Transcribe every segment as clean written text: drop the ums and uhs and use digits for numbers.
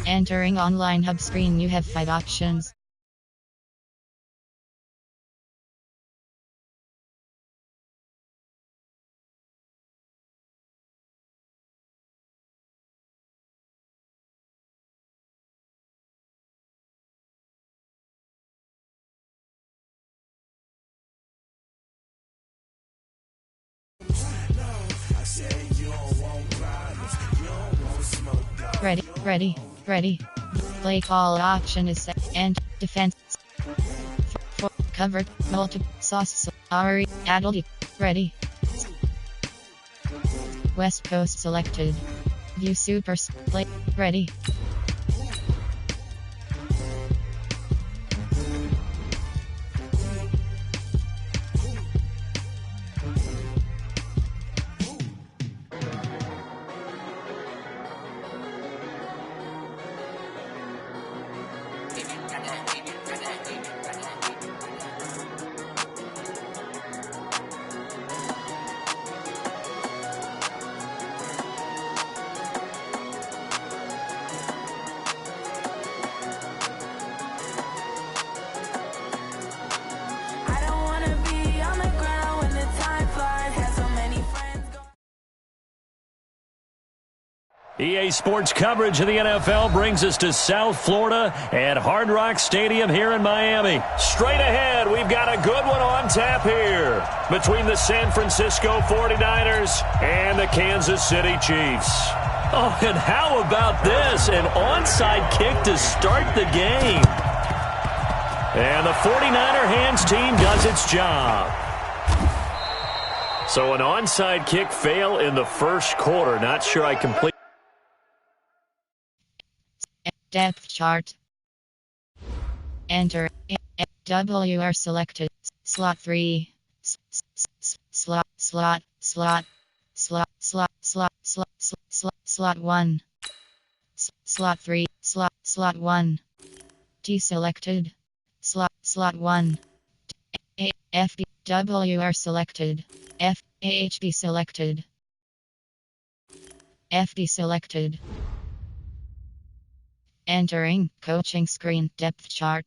Entering online hub screen, you have 5 options. Ready. Play call option is set. And defense. For covered. Multiple. Sauce. Ari. Adult. Ready. West Coast selected. View super. Play. Ready. EA Sports coverage of the NFL brings us to South Florida at Hard Rock Stadium here in Miami. Straight ahead, we've got a good one on tap here between the San Francisco 49ers and the Kansas City Chiefs. Oh, and how about this? An onside kick to start the game. And the 49er hands team does its job. So an onside kick fail in the first quarter. Not sure I complete. Depth chart. Enter. WR selected. Slot 3. Slot 1. Slot 3. Slot 1. T selected. Slot 1. FB. WR selected. AHB selected. FB selected. Entering coaching screen depth chart.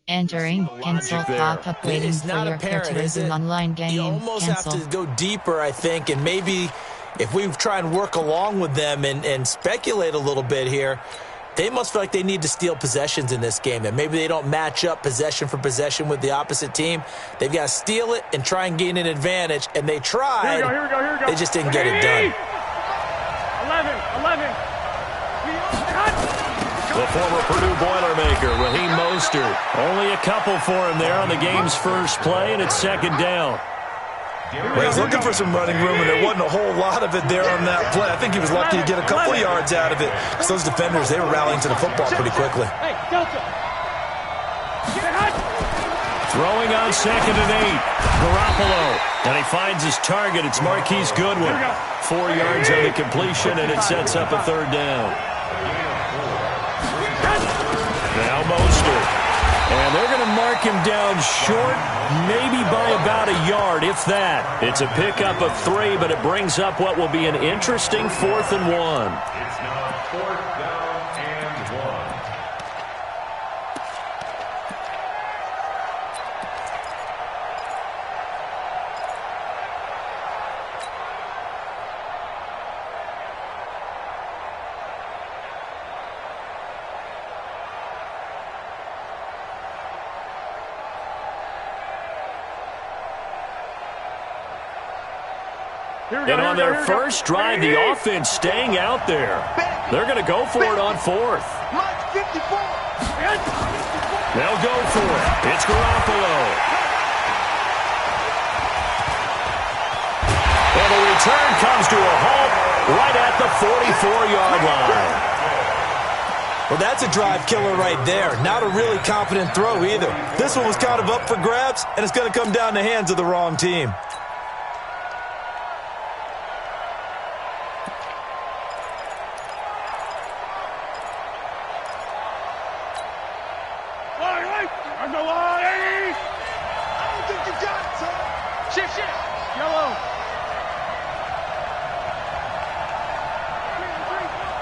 Entering cancel pop-up waiting for your pair to resume online game. You almost Cancel. have to go deeper, I think, and maybe if we try and work along with them and speculate a little bit here, they must feel like they need to steal possessions in this game, and maybe they don't match up possession for possession with the opposite team. They've got to steal it and try and gain an advantage, and they tried. Here we go. They just didn't get it done. 11. The former Purdue Boilermaker, Raheem Mostert. Only a couple for him there on the game's first play, and it's second down. Well, he's looking for some running room, and there wasn't a whole lot of it there on that play. I think he was lucky to get a couple of yards out of it. So those defenders, they were rallying to the football pretty quickly. Hey, Delta. Get hot. Throwing on 2nd and 8. Garoppolo. And he finds his target. It's Marquise Goodwin. 4 yards on the completion, and it sets up a third down. Now Mostert. And they're going to mark him down short, maybe by about a yard, if that. It's a pickup of 3, but it brings up what will be an interesting 4th and 1. It's now 4th down and 1. And on their first drive, the offense staying out there. They're going to go for it on 4th. They'll go for it. It's Garoppolo. And the return comes to a halt right at the 44-yard line. Well, that's a drive killer right there. Not a really confident throw either. This one was kind of up for grabs, and it's going to come down the hands of the wrong team.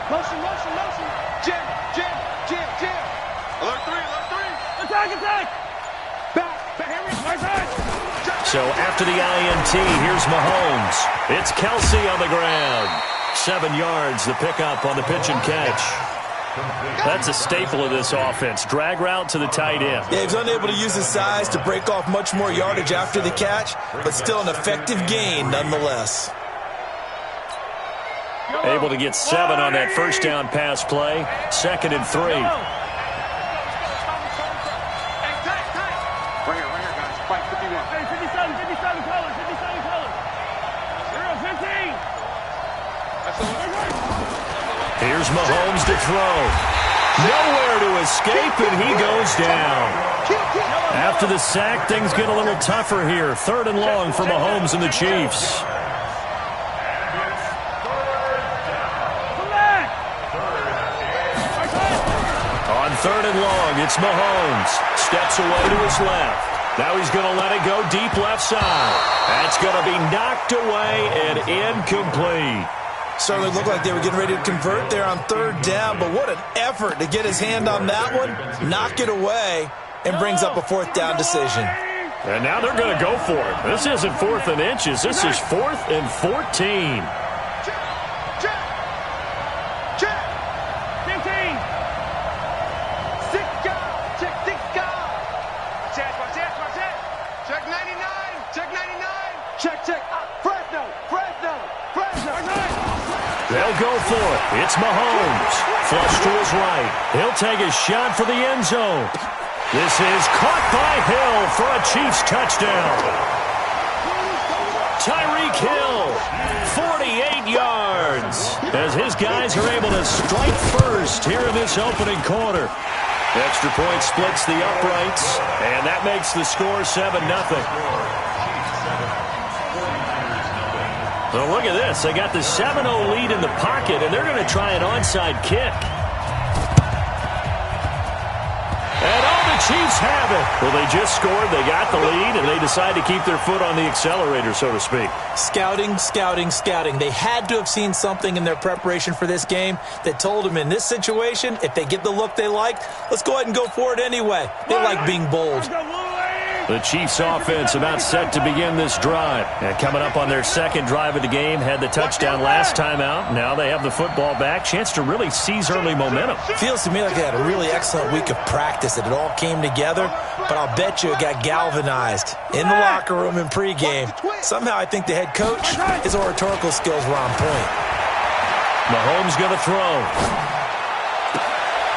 Motion, motion, motion. Jam, jam, jam, jam. Alert 3, alert 3. Attack, attack. Back, Henry. Right side. So after the INT, here's Mahomes. It's Kelsey on the ground. 7 yards, the pickup on the pitch and catch. That's a staple of this offense. Drag route to the tight end. Yeah, he's unable to use his size to break off much more yardage after the catch, but still an effective gain nonetheless. Able to get 7 on that first down pass play. 2nd and 3. Right here, guys. Fight 51. Hey, 57 colors, 57 colors. 0-15. Here's Mahomes to throw. Nowhere to escape, and he goes down. After the sack, things get a little tougher here. 3rd and long for Mahomes and the Chiefs. On 3rd and long, it's Mahomes. Steps away to his left. Now he's going to let it go deep left side. That's going to be knocked away and incomplete. Certainly looked like they were getting ready to convert there on 3rd down, but what an effort to get his hand on that one, knock it away, and brings up a 4th down decision. And now they're going to go for it. This isn't 4th and inches. This is 4th and 14. They'll go for it. It's Mahomes. Flush to his right. He'll take a shot for the end zone. This is caught by Hill for a Chiefs touchdown. Tyreek Hill, 48 yards, as his guys are able to strike first here in this opening quarter. Extra point splits the uprights, and that makes the score 7-0. So look at this. They got the 7-0 lead in the pocket, and they're going to try an onside kick. And the Chiefs have it. Well, they just scored, they got the lead, and they decide to keep their foot on the accelerator, so to speak. Scouting, scouting, scouting. They had to have seen something in their preparation for this game that told them in this situation, if they get the look they liked, let's go ahead and go for it anyway. They like being bold. The Chiefs offense about set to begin this drive. And coming up on their 2nd drive of the game, had the touchdown last time out. Now they have the football back. Chance to really seize early momentum. Feels to me like they had a really excellent week of practice. It all came together, but I'll bet you it got galvanized in the locker room in pregame. Somehow I think the head coach, his oratorical skills were on point. Mahomes going to throw.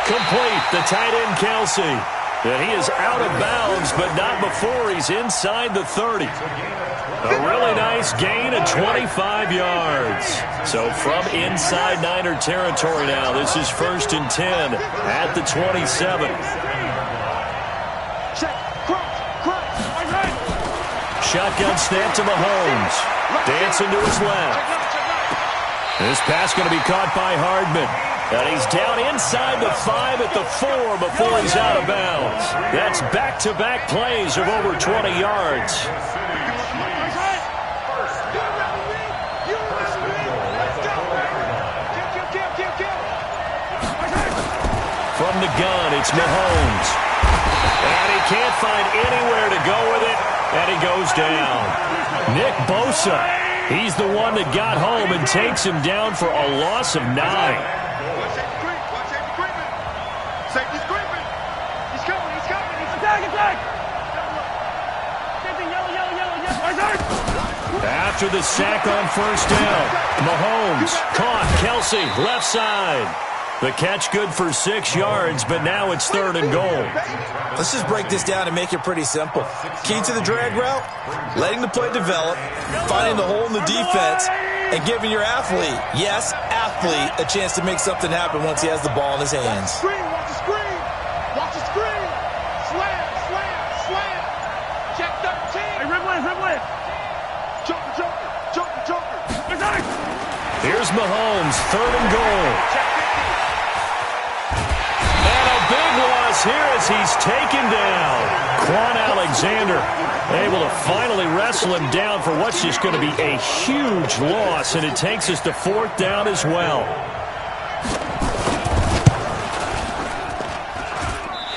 Complete. The tight end, Kelsey. And he is out of bounds, but not before he's inside the 30. A really nice gain of 25 yards. So from inside Niner territory now, this is 1st and 10 at the 27. Shotgun snap to Mahomes. Dancing to his left. This pass going to be caught by Hardman. And he's down inside the 5 at the 4 before he's out of bounds. That's back-to-back plays of over 20 yards. From the gun, it's Mahomes. And he can't find anywhere to go with it, and he goes down. Nick Bosa, he's the one that got home and takes him down for a loss of 9. After the sack on 1st down, Mahomes caught Kelsey left side. The catch good for 6 yards, but now it's 3rd and goal. Let's just break this down and make it pretty simple. Key to the drag route, letting the play develop, finding the hole in the defense, and giving your athlete, yes, athlete, a chance to make something happen once he has the ball in his hands. Watch the screen. Watch the screen. Slam, slam, slam. Check 13. Hey, rip. Joker. Here's Mahomes, 3rd and goal. And a big loss here as he's taken down. Quan Alexander able to finally wrestle him down for what's just going to be a huge loss, and it takes us to 4th down as well.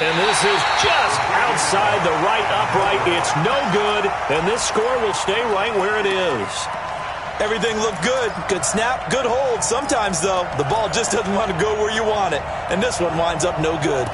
And this is just outside the right upright. It's no good, and this score will stay right where it is. Everything looked good. Good snap, good hold. Sometimes, though, the ball just doesn't want to go where you want it. And this one winds up no good.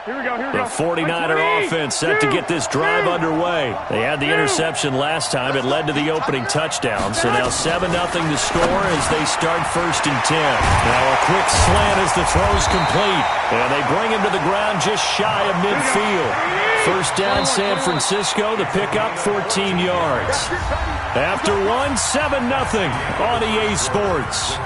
Here we go, here we The go. 49er offense set to get this drive underway. They had the interception last time. It led to the opening touchdown. So now 7-0 to score as they start 1st and 10. Now a quick slant as the throw's complete. And they bring him to the ground just shy of midfield. First down San Francisco. The pickup 14 yards. After one, 7-0 on EA Sports.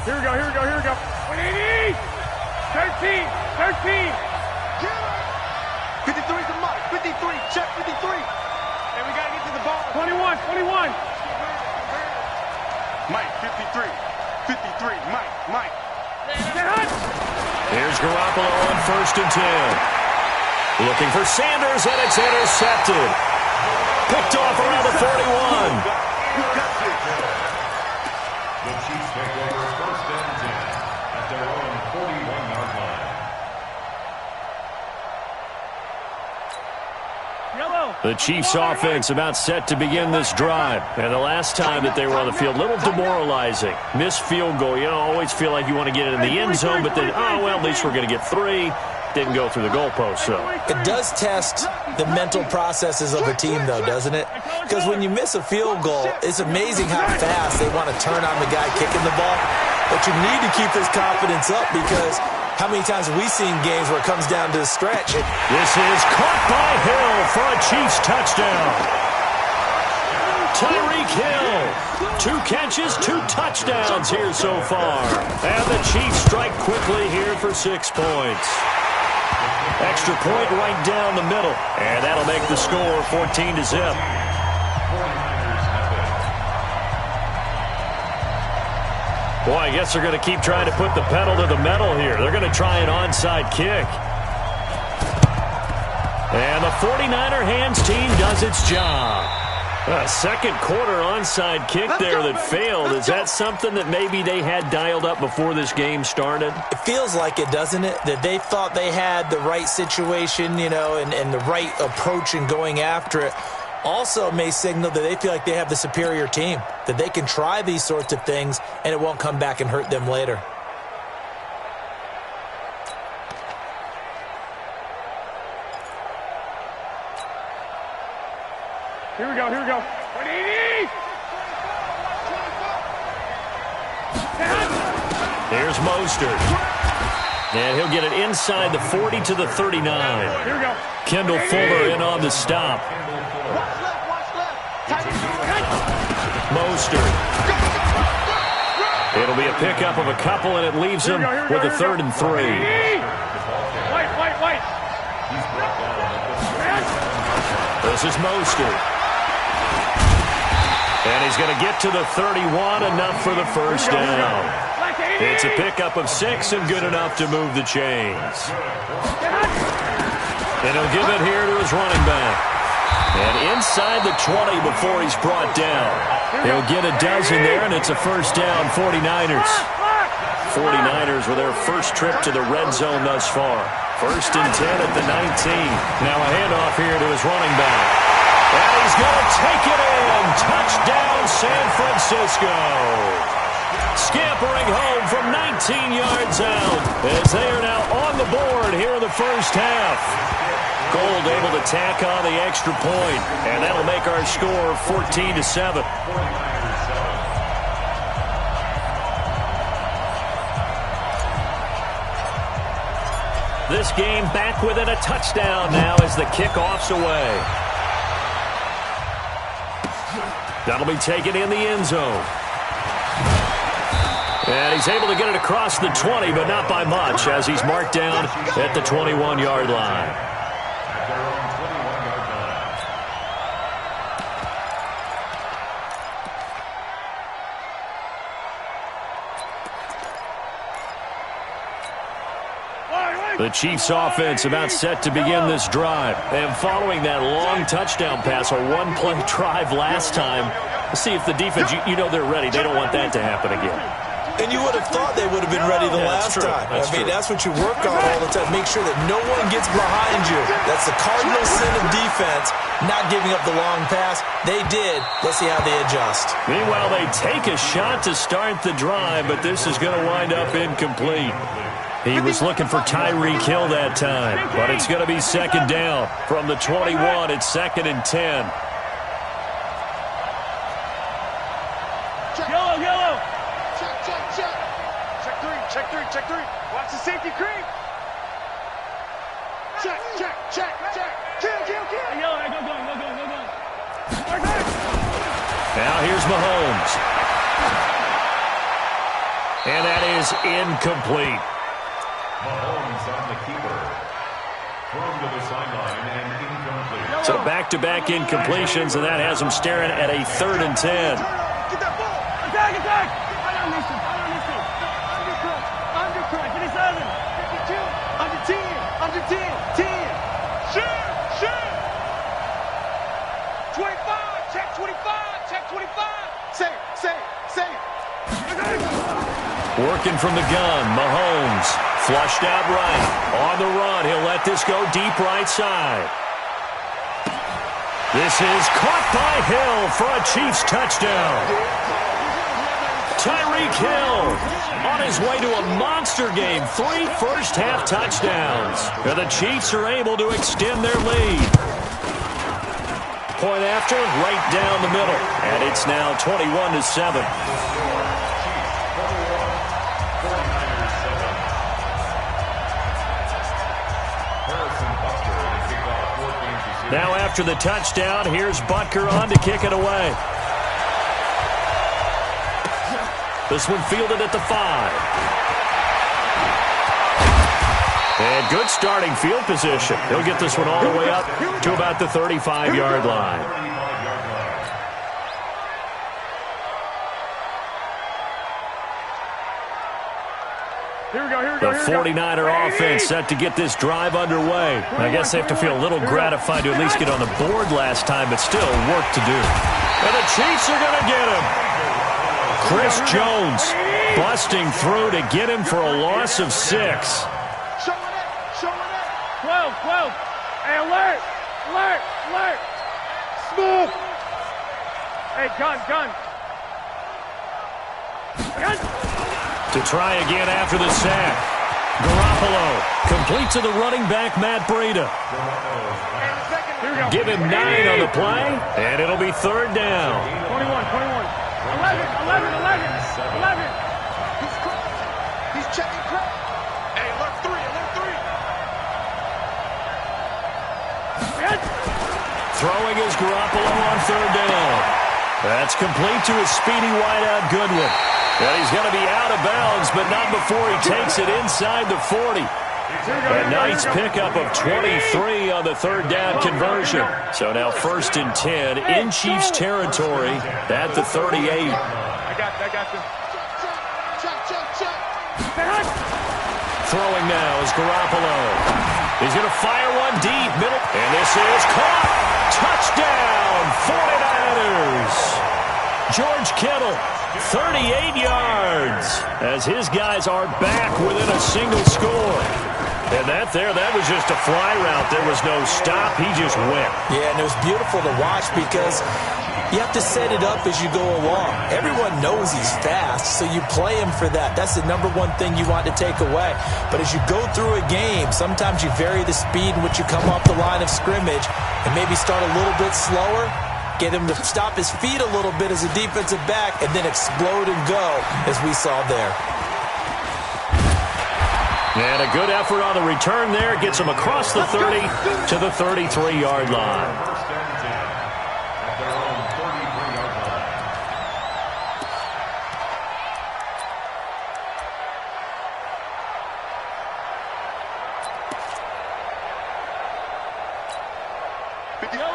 Here we go, here we go, here we go. 180! 13! 13! 53's the mark. 53, check 53. And we got to get to the ball. 21, 21. Mike, 53. 53, Mike. Here's Garoppolo on 1st and 10. Looking for Sanders, and it's intercepted. Picked off around the 41. The Chiefs take over 1st and 10 at their own 41-yard line. The Chiefs offense about set to begin this drive. And the last time that they were on the field, a little demoralizing. Missed field goal. You know, always feel like you want to get it in the end zone, but then, oh, well, at least we're going to get 3. Didn't go through the goalpost, so. It does test the mental processes of a team, though, doesn't it? Because when you miss a field goal, it's amazing how fast they want to turn on the guy kicking the ball. But you need to keep this confidence up because how many times have we seen games where it comes down to the stretch? This is caught by Hill for a Chiefs touchdown. Tyreek Hill. 2 catches, 2 touchdowns here so far. And the Chiefs strike quickly here for 6 points. Extra point right down the middle. And that'll make the score 14-0. Boy, I guess they're going to keep trying to put the pedal to the metal here. They're going to try an onside kick. And the 49er hands team does its job. A second quarter onside kick there that failed. Is that something that maybe they had dialed up before this game started? It feels like it, doesn't it? That they thought they had the right situation, you know, and the right approach in going after it. Also may signal that they feel like they have the superior team, that they can try these sorts of things and it won't come back and hurt them later. Here we go, here we go. 180! Here's Mostert. And he'll get it inside the 40 to the 39. Here we go. Kendall Fuller in on the stop. Mostert. It'll be a pickup of a couple, and it leaves him with a 3rd and 3. White. This is Mostert. And he's going to get to the 31, enough for the first down. It's a pickup of 6 and good enough to move the chains. And he'll give it here to his running back. And inside the 20 before he's brought down. He'll get a dozen there, and it's a first down, 49ers. 49ers with their first trip to the red zone thus far. 1st and 10 at the 19. Now a handoff here to his running back. And he's going to take it in. Touchdown, San Francisco. Scampering home from 19 yards out as they are now on the board here in the first half. Gold able to tack on the extra point, and that'll make our score 14-7. This game back within a touchdown now as the kickoff's away. That'll be taken in the end zone. And he's able to get it across the 20, but not by much, as he's marked down at the 21-yard line. The Chiefs offense about set to begin this drive. And following that long touchdown pass, a one-play drive last time, let's see if the defense, you know they're ready. They don't want that to happen again. And you would have thought they would have been ready the last time. That's what you work on all the time. Make sure that no one gets behind you. That's the cardinal sin of defense, not giving up the long pass. They did. Let's see how they adjust. Meanwhile, they take a shot to start the drive, but this is going to wind up incomplete. He was looking for Tyreek Hill that time, but it's going to be second down from the 21. It's 2nd and 10. Yellow. Check. Check three. Watch the safety creep. Check. Kill. Yellow, go. Now here's Mahomes. And that is incomplete. Mahomes on the keeper. Thrown to the sideline and incomplete. So back-to-back incompletions, and that has him staring at a 3rd and 10. Get that ball. Attack. Undercut. 57. 52. Under 10. 10. Shoot. 25. Check 25. Safe. Working from the gun, Mahomes. Flushed out right. On the run, he'll let this go deep right side. This is caught by Hill for a Chiefs touchdown. Tyreek Hill on his way to a monster game. 3 first-half touchdowns. And the Chiefs are able to extend their lead. Point after, right down the middle. And it's now 21-7. Now after the touchdown, here's Butker on to kick it away. This one fielded at the 5. And good starting field position. He'll get this one all the way up to about the 35-yard line. The 49er offense set to get this drive underway. I guess they have to feel a little gratified to at least get on the board last time, but still work to do. And the Chiefs are going to get him. Chris Jones busting through to get him for a loss of 6. Showing it. 12. Hey, alert. Smooth. Hey, gun. To try again after the sack. Garoppolo complete to the running back, Matt Breida. Give him 9 on the play, and it'll be 3rd down. 21. 11. He's checking crap. Hey, alert 3. Throwing is Garoppolo on 3rd down. That's complete to his speedy wideout, Goodwin. And he's going to be out of bounds, but not before he takes it inside the 40. A nice pickup of 23 on the 3rd down conversion. So now 1st and 10 in Chiefs territory at the 38. I got you. Throwing now is Garoppolo. He's going to fire one deep, middle. And this is caught. Touchdown, 49ers. George Kittle, 38 yards, as his guys are back within a single score. And that was just a fly route. There was no stop. He just went. Yeah, and it was beautiful to watch because you have to set it up as you go along. Everyone knows he's fast, so you play him for that. That's the number one thing you want to take away. But as you go through a game, sometimes you vary the speed in which you come off the line of scrimmage and maybe start a little bit slower, get him to stop his feet a little bit as a defensive back, and then explode and go, as we saw there. And a good effort on the return there. Gets him across the 30 to the 33-yard line. First and 10 at their own 33-yard line.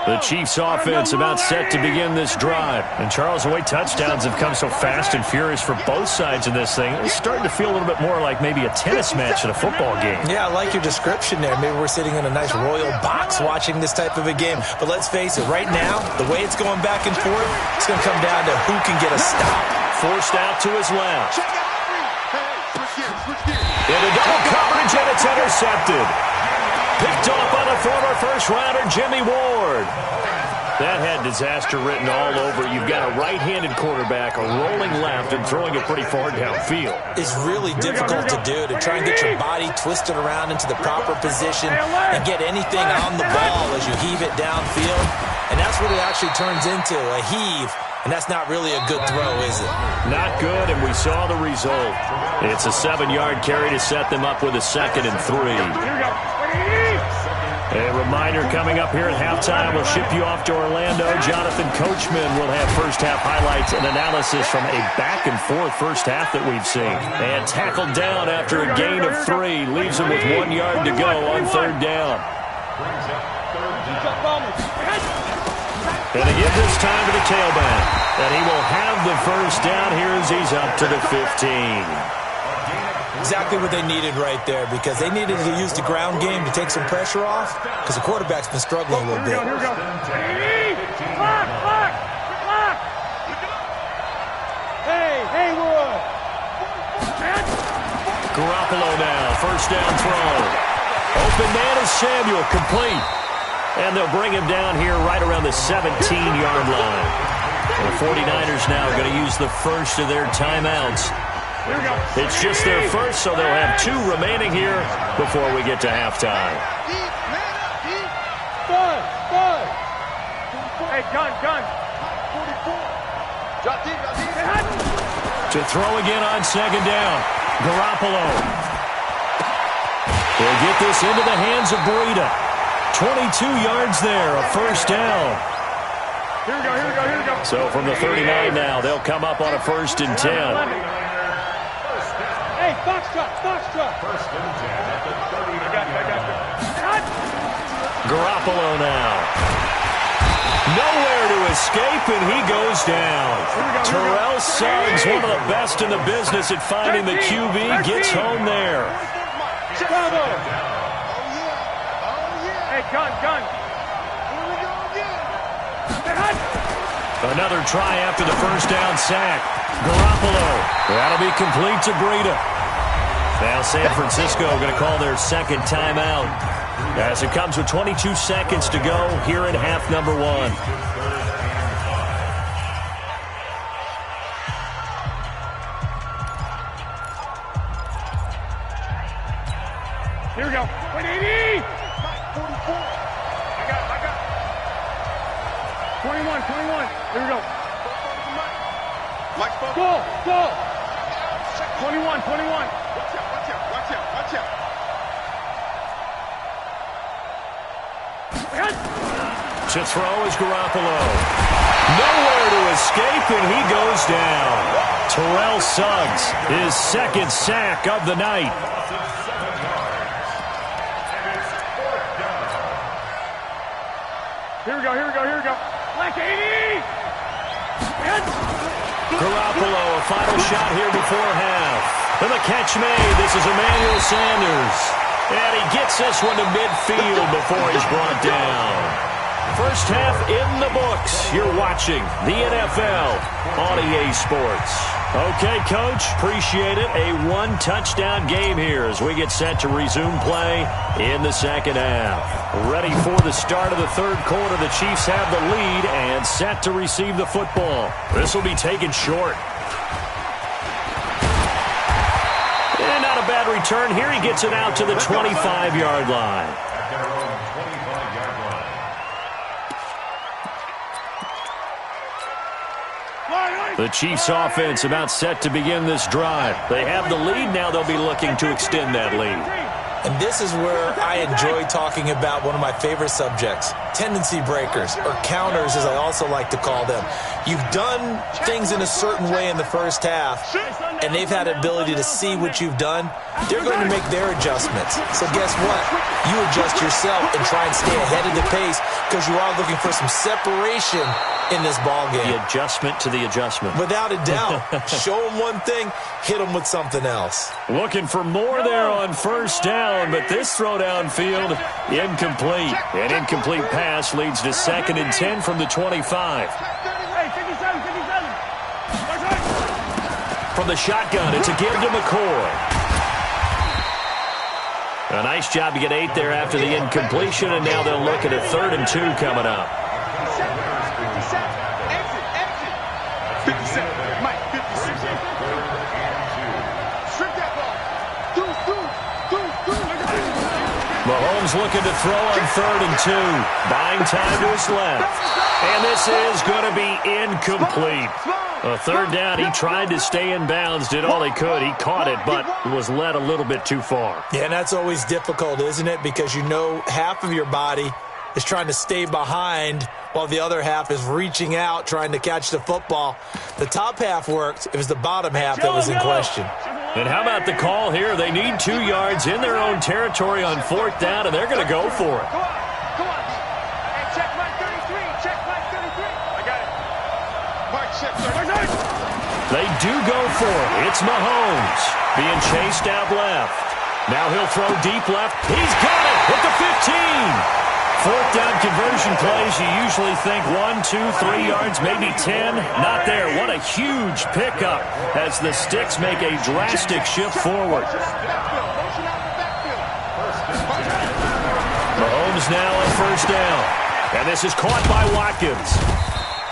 The Chiefs' offense about set to begin this drive. And, Charles, the way touchdowns have come so fast and furious for both sides of this thing, it's starting to feel a little bit more like maybe a tennis match at a football game. Yeah, I like your description there. Maybe we're sitting in a nice royal box watching this type of a game. But let's face it, right now, the way it's going back and forth, it's going to come down to who can get a stop. Forced out to his left. Into double coverage, and it's intercepted. Picked off by the former first-rounder, Jimmy Ward. That had disaster written all over. You've got a right-handed quarterback, a rolling left, and throwing it pretty far downfield. It's really difficult to do, to try and get your body twisted around into the proper position and get anything on the ball as you heave it downfield. And that's what it actually turns into, a heave. And that's not really a good throw, is it? Not good, and we saw the result. It's a 7-yard carry to set them up with a 2nd and 3. A reminder coming up here at halftime, we'll ship you off to Orlando. Jonathan Coachman will have first-half highlights and analysis from a back-and-forth first half that we've seen. And tackled down after a gain of 3. Leaves him with 1 yard to go on 3rd down. And again this time to the tailback. And he will have the first down here as he's up to the 15. Exactly what they needed right there, because they needed to use the ground game to take some pressure off, because the quarterback's been struggling a little bit. Here we go. Hey, Wood. Garoppolo now, first down throw. Open man is Samuel, complete. And they'll bring him down here right around the 17-yard line. And the 49ers now are going to use the first of their timeouts. It's just their first, so they'll have 2 remaining here before we get to halftime. Hey, gun. To throw again on 2nd down. Garoppolo. They'll get this into the hands of Breida. 22 yards there, a first down. Here we go. So from the 39 now, they'll come up on a 1st and 10. Hey, box truck. First and 10 at the 30. Garoppolo now. Nowhere to escape, and he goes down. Terrell Suggs, one of the best in the business at finding the QB, gets home there. Chicago. Hey, gun. Another try after the first down sack. Garoppolo. That'll be complete to Breida. Now San Francisco going to call their 2nd timeout as it comes with 22 seconds to go here in half number 1. Here we go. 180. 21. Here we go. Go. 21. Watch out. To throw is Garoppolo. Nowhere to escape, and he goes down. Terrell Suggs, his 2nd sack of the night. Here we go. Like 80. Garoppolo, a final shot here before half. And the catch made. This is Emmanuel Sanders. And he gets this one to midfield before he's brought down. First half in the books. You're watching the NFL on EA Sports. Okay, Coach, appreciate it. A 1-touchdown game here as we get set to resume play in the 2nd half. Ready for the start of the 3rd quarter. The Chiefs have the lead and set to receive the football. This will be taken short. And not a bad return here. He gets it out to the 25-yard line. At their own 25-yard line. The The Chiefs offense about set to begin this drive. They have the lead. Now they'll be looking to extend that lead. And this is where I enjoy talking about one of my favorite subjects, tendency breakers, or counters as I also like to call them. You've done things in a certain way in the first half, and they've had the ability to see what you've done. They're going to make their adjustments. So guess what? You adjust yourself and try and stay ahead of the pace because you are looking for some separation in this ball game. The adjustment to the adjustment. Without a doubt. Show them one thing, hit them with something else. Looking for more there on first down, but this throw downfield, incomplete. An incomplete pass leads to 2nd and 10 from the 25. From the shotgun, it's a give to McCoy. A nice job to get 8 there after the incompletion, and now they'll look at a 3rd and 2 coming up. 57, Mike, 56. Strip that ball. Mahomes looking to throw on 3rd and 2. Buying time to his left. And this is going to be incomplete. A 3rd down, he tried to stay in bounds, did all he could. He caught it, but was led a little bit too far. Yeah, and that's always difficult, isn't it? Because you know half of your body is trying to stay behind while the other half is reaching out, trying to catch the football. The top half worked. It was the bottom half that was in question. And how about the call here? They need 2 yards in their own territory on 4th down, and they're going to go for it. Come on. Hey, check Mike 33. Check Mike 33. I got it. Mike, check 33. They do go for it. It's Mahomes being chased out left. Now he'll throw deep left. He's got it at the 15. 4th down conversion plays, you usually think 1, 2, 3 yards, maybe 10. Not there. What a huge pickup as the Sticks make a drastic shift forward. Mahomes now on 1st down. And this is caught by Watkins.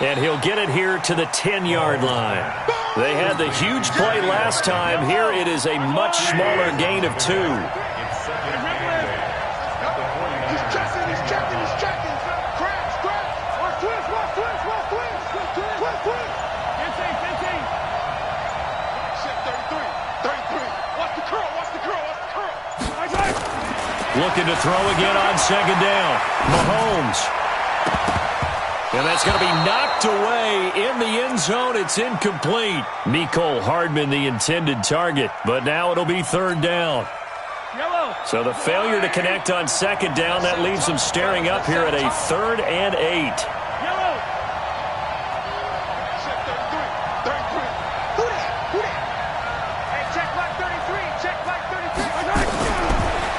And he'll get it here to the 10-yard line. They had the huge play last time. Here it is a much smaller gain of 2. Looking to throw again on 2nd down. Mahomes. And that's going to be knocked away in the end zone. It's incomplete. Mecole Hardman, the intended target. But now it'll be 3rd down. So the failure to connect on 2nd down, that leaves them staring up here at a 3rd and 8.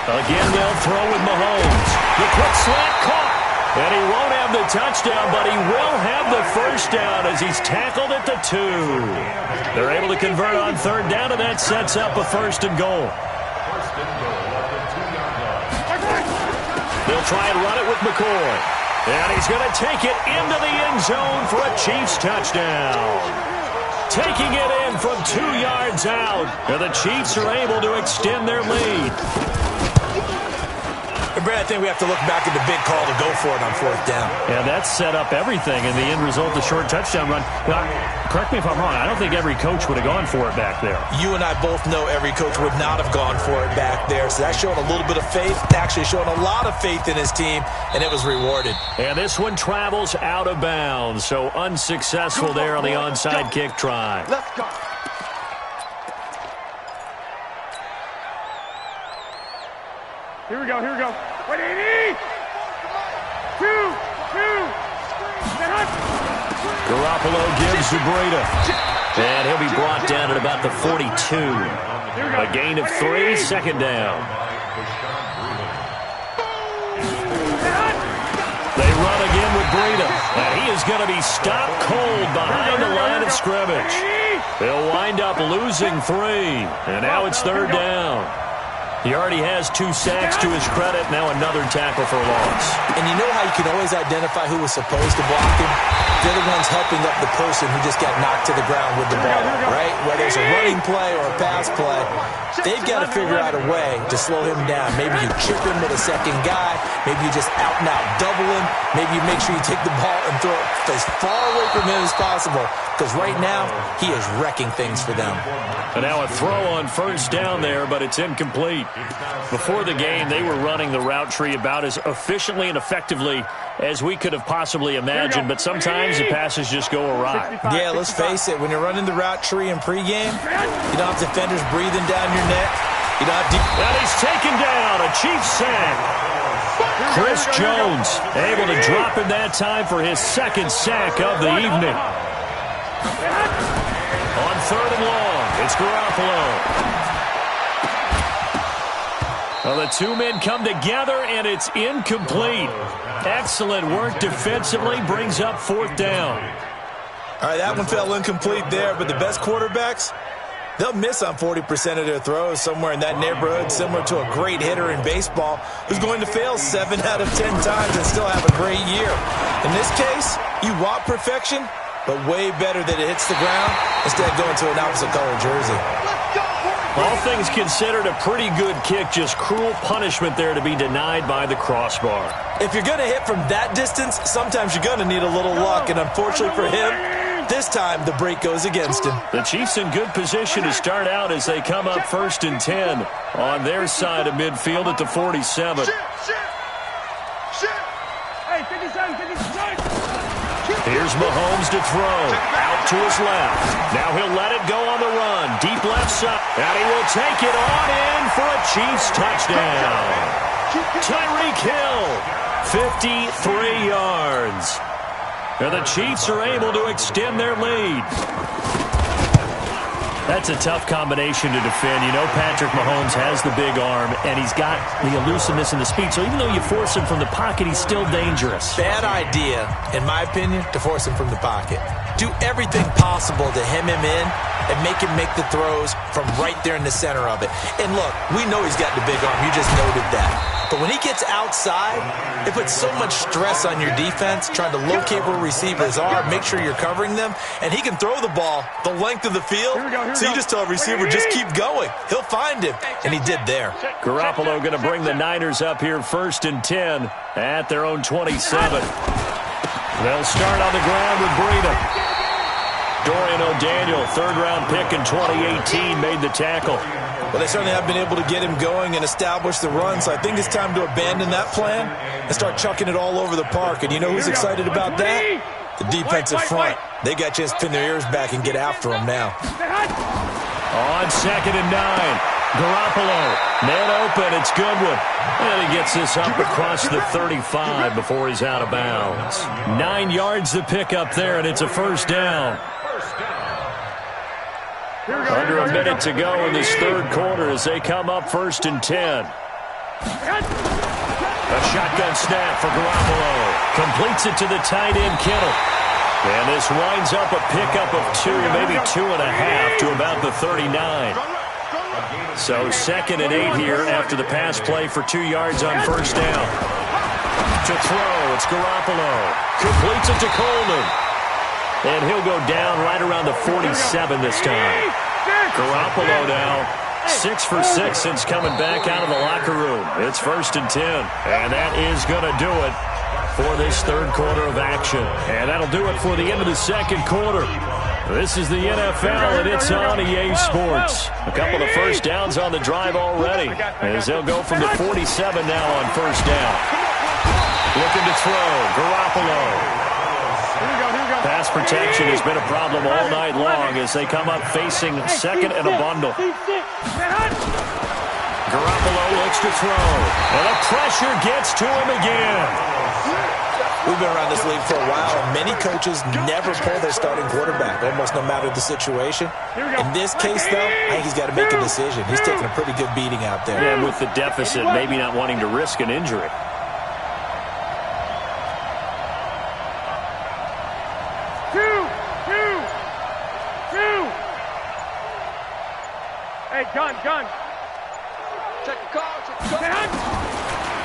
Again, they'll throw with Mahomes. The quick slant caught. And he won't have the touchdown, but he will have the 1st down as he's tackled at the 2. They're able to convert on 3rd down, and that sets up a 1st and goal. They'll try and run it with McCoy. And he's going to take it into the end zone for a Chiefs touchdown. Taking it in from 2 yards out. And the Chiefs are able to extend their lead. Brad, I think we have to look back at the big call to go for it on 4th down. Yeah, that set up everything, and the end result, the short touchdown run. Now, correct me if I'm wrong, I don't think every coach would have gone for it back there. You and I both know every coach would not have gone for it back there, so that's showing a little bit of faith, actually showing a lot of faith in his team, and it was rewarded. And this one travels out of bounds, so unsuccessful there on the onside kick try. Let's go. Here we go, here we go. 180! 2, 2. Garoppolo gives to Breida. And he'll be brought down at about the 42. A gain of 3, 2nd down. They run again with Breida. And he is going to be stopped cold behind the line of scrimmage. They'll wind up losing 3. And now it's 3rd down. He already has 2 sacks to his credit. Now another tackle for a loss. And you know how you can always identify who was supposed to block him? They're the ones helping up the person who just got knocked to the ground with the ball, right? whether it's a running play or a pass play, they've got to figure out a way to slow him down. Maybe you chip him with a second guy. Maybe you just out-and-out double him. Maybe you make sure you take the ball and throw it as far away from him as possible, because right now he is wrecking things for them. And now a throw on first down there, but it's incomplete. Before the game, they were running the route tree about as efficiently and effectively as we could have possibly imagined, but sometimes the passes just go awry. Yeah, let's face it, when you're running the route tree in pregame, you don't have defenders breathing down your neck. You don't have deep... And he's taken down, a Chiefs sack. Chris Jones able to drop in that time for his second sack of the evening. On third and long, it's Garoppolo. Well, the two men come together, and it's incomplete. Excellent work defensively, brings up fourth down. All right, that one fell incomplete there, but the best quarterbacks, they'll miss on 40% of their throws, somewhere in that neighborhood, similar to a great hitter in baseball who's going to fail 7 out of 10 times and still have a great year. In this case, you want perfection, but way better that it hits the ground instead of going to an opposite color jersey. All things considered, a pretty good kick, just cruel punishment there to be denied by the crossbar. If you're going to hit from that distance, sometimes you're going to need a little luck, and unfortunately for him, this time the break goes against him. The Chiefs in good position to start out as they come up first and 10 on their side of midfield at the 47. Here's Mahomes to throw. Out to his left. Now he'll let it go on the run. Deep left side. And he will take it on in for a Chiefs touchdown. Tyreek Hill, 53 yards. And the Chiefs are able to extend their lead. That's a tough combination to defend. You know Patrick Mahomes has the big arm, and he's got the elusiveness and the speed. So even though you force him from the pocket, he's still dangerous. Bad idea, in my opinion, to force him from the pocket. Do everything possible to hem him in and make him make the throws from right there in the center of it. And look, we know he's got the big arm. You just noted that. But when he gets outside, it puts so much stress on your defense trying to locate where receivers are, make sure you're covering them, and he can throw the ball the length of the field. So you just tell a receiver, just keep going. He'll find him, and he did there. Garoppolo going to bring the Niners up here first and 10 at their own 27. They'll start on the ground with Breida. Dorian O'Daniel, third-round pick in 2018, made the tackle. Well, they certainly have been able to get him going and establish the run, so I think it's time to abandon that plan and start chucking it all over the park. And you know who's excited about that? The defensive front. They got a chance to pin their ears back and get after him now. On second and 9, Garoppolo, man open, it's Goodwin. And he gets this up across the 35 before he's out of bounds. 9 yards to pick up there, and it's a first down. Under a minute to go in this third quarter as they come up first and 10. A shotgun snap for Garoppolo. Completes it to the tight end, Kittle. And this winds up a pickup of 2, maybe 2.5 to about the 39. So second and 8 here after the pass play for 2 yards on first down. To throw, it's Garoppolo. Completes it to Coleman. And he'll go down right around the 47 this time. Garoppolo now 6 for 6 since coming back out of the locker room. It's first and 10. And that is going to do it for this third quarter of action. And that'll do it for the end of the second quarter. This is the NFL, and it's on EA Sports. A couple of first downs on the drive already, as they'll go from the 47 now on first down. Looking to throw, Garoppolo. Pass protection has been a problem all night long as they come up facing second and a bundle. Garoppolo looks to throw, and the pressure gets to him again. We've been around this league for a while, and many coaches never pull their starting quarterback, almost no matter the situation. In this case, though, I think he's got to make a decision. He's taking a pretty good beating out there. Yeah, with the deficit, maybe not wanting to risk an injury. Hey, gun. Check the call.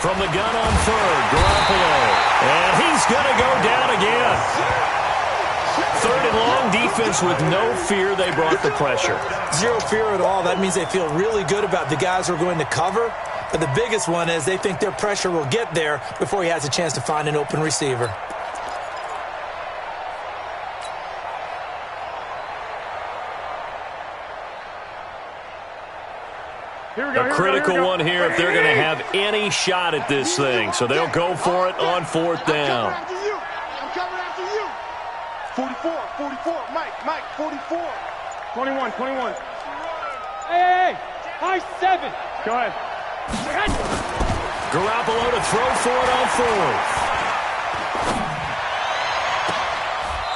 From the gun on third, Garoppolo. And he's going to go down again. 3rd and long, defense with no fear. They brought the pressure. Zero fear at all. That means they feel really good about the guys who are going to cover. But the biggest one is they think their pressure will get there before he has a chance to find an open receiver. A critical one here if they're going to have any shot at this thing. So they'll go for it on 4th down. I'm coming after you. 44, Mike, 44. 21. Hey, high 7. Go ahead. Garoppolo to throw for it on 4th.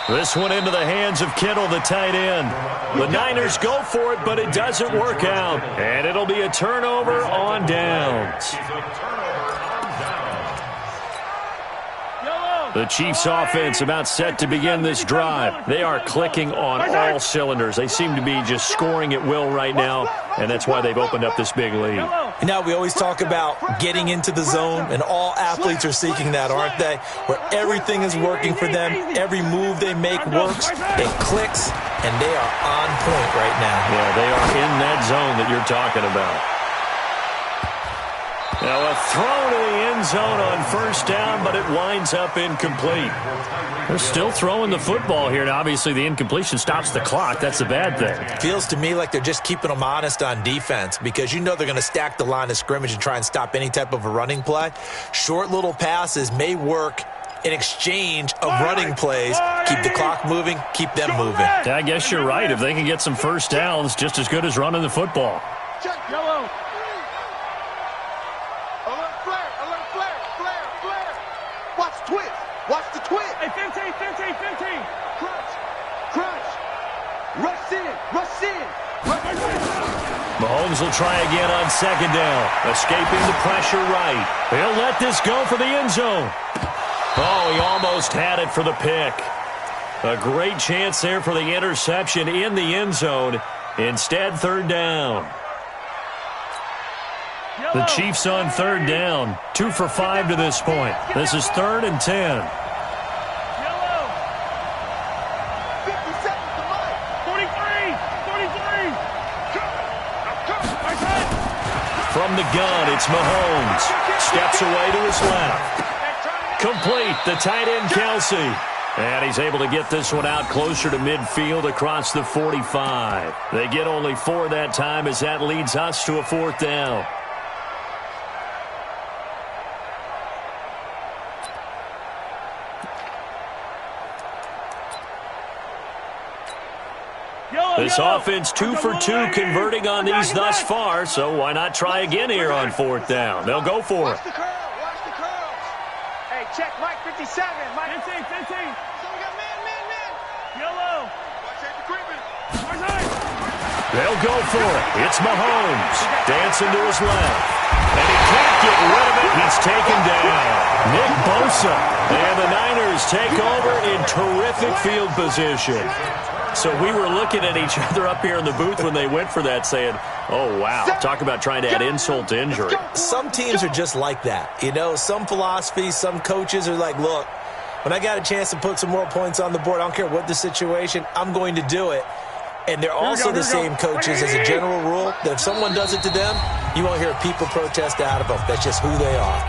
This one into the hands of Kittle, the tight end. The Niners go for it, but it doesn't work out. And it'll be a turnover on downs. The Chiefs' offense about set to begin this drive. They are clicking on all cylinders. They seem to be just scoring at will right now, and that's why they've opened up this big lead. And now we always talk about getting into the zone, and all athletes are seeking that, aren't they? Where everything is working for them. Every move they make works. It clicks, and they are on point right now. Yeah, they are in that zone that you're talking about. Now a throw to the end zone on 1st down, but it winds up incomplete. They're still throwing the football here. Now, obviously, the incompletion stops the clock. That's the bad thing. Feels to me like they're just keeping them honest on defense because you know they're going to stack the line of scrimmage and try and stop any type of a running play. Short little passes may work in exchange of running plays. Keep the clock moving, keep them moving. Yeah, I guess you're right. If they can get some 1st downs, just as good as running the football. Check yellow. Alert flare. Watch the twist. Hey, 15. Crunch. Rush in. Mahomes will try again on 2nd down. Escaping the pressure right. He'll let this go for the end zone. Oh, he almost had it for the pick. A great chance there for the interception in the end zone. Instead, 3rd down. The Chiefs on 3rd down. 2 for 5 to this point. This is 3rd and 10. 43. From the gun, it's Mahomes. Steps away to his left. Complete, the tight end, Kelsey. And he's able to get this one out closer to midfield across the 45. They get only 4 that time as that leads us to a 4th down. This offense 2 for 2 converting on these thus far, so why not try again here on 4th down? They'll go for it. Watch the curls. Hey, check Mike 57. Mike 15. So we got man. Yellow. They'll go for it. It's Mahomes. Dancing to his left. And he can't get rid of it. He's taken down. Nick Bosa. And the Niners take over in terrific field position. So we were looking at each other up here in the booth when they went for that saying, oh, wow, talk about trying to add insult to injury. Some teams are just like that. You know, some philosophies, some coaches are like, look, when I got a chance to put some more points on the board, I don't care what the situation, I'm going to do it. And they're also the same coaches as a general rule that if someone does it to them, you won't hear people protest out of them. That's just who they are.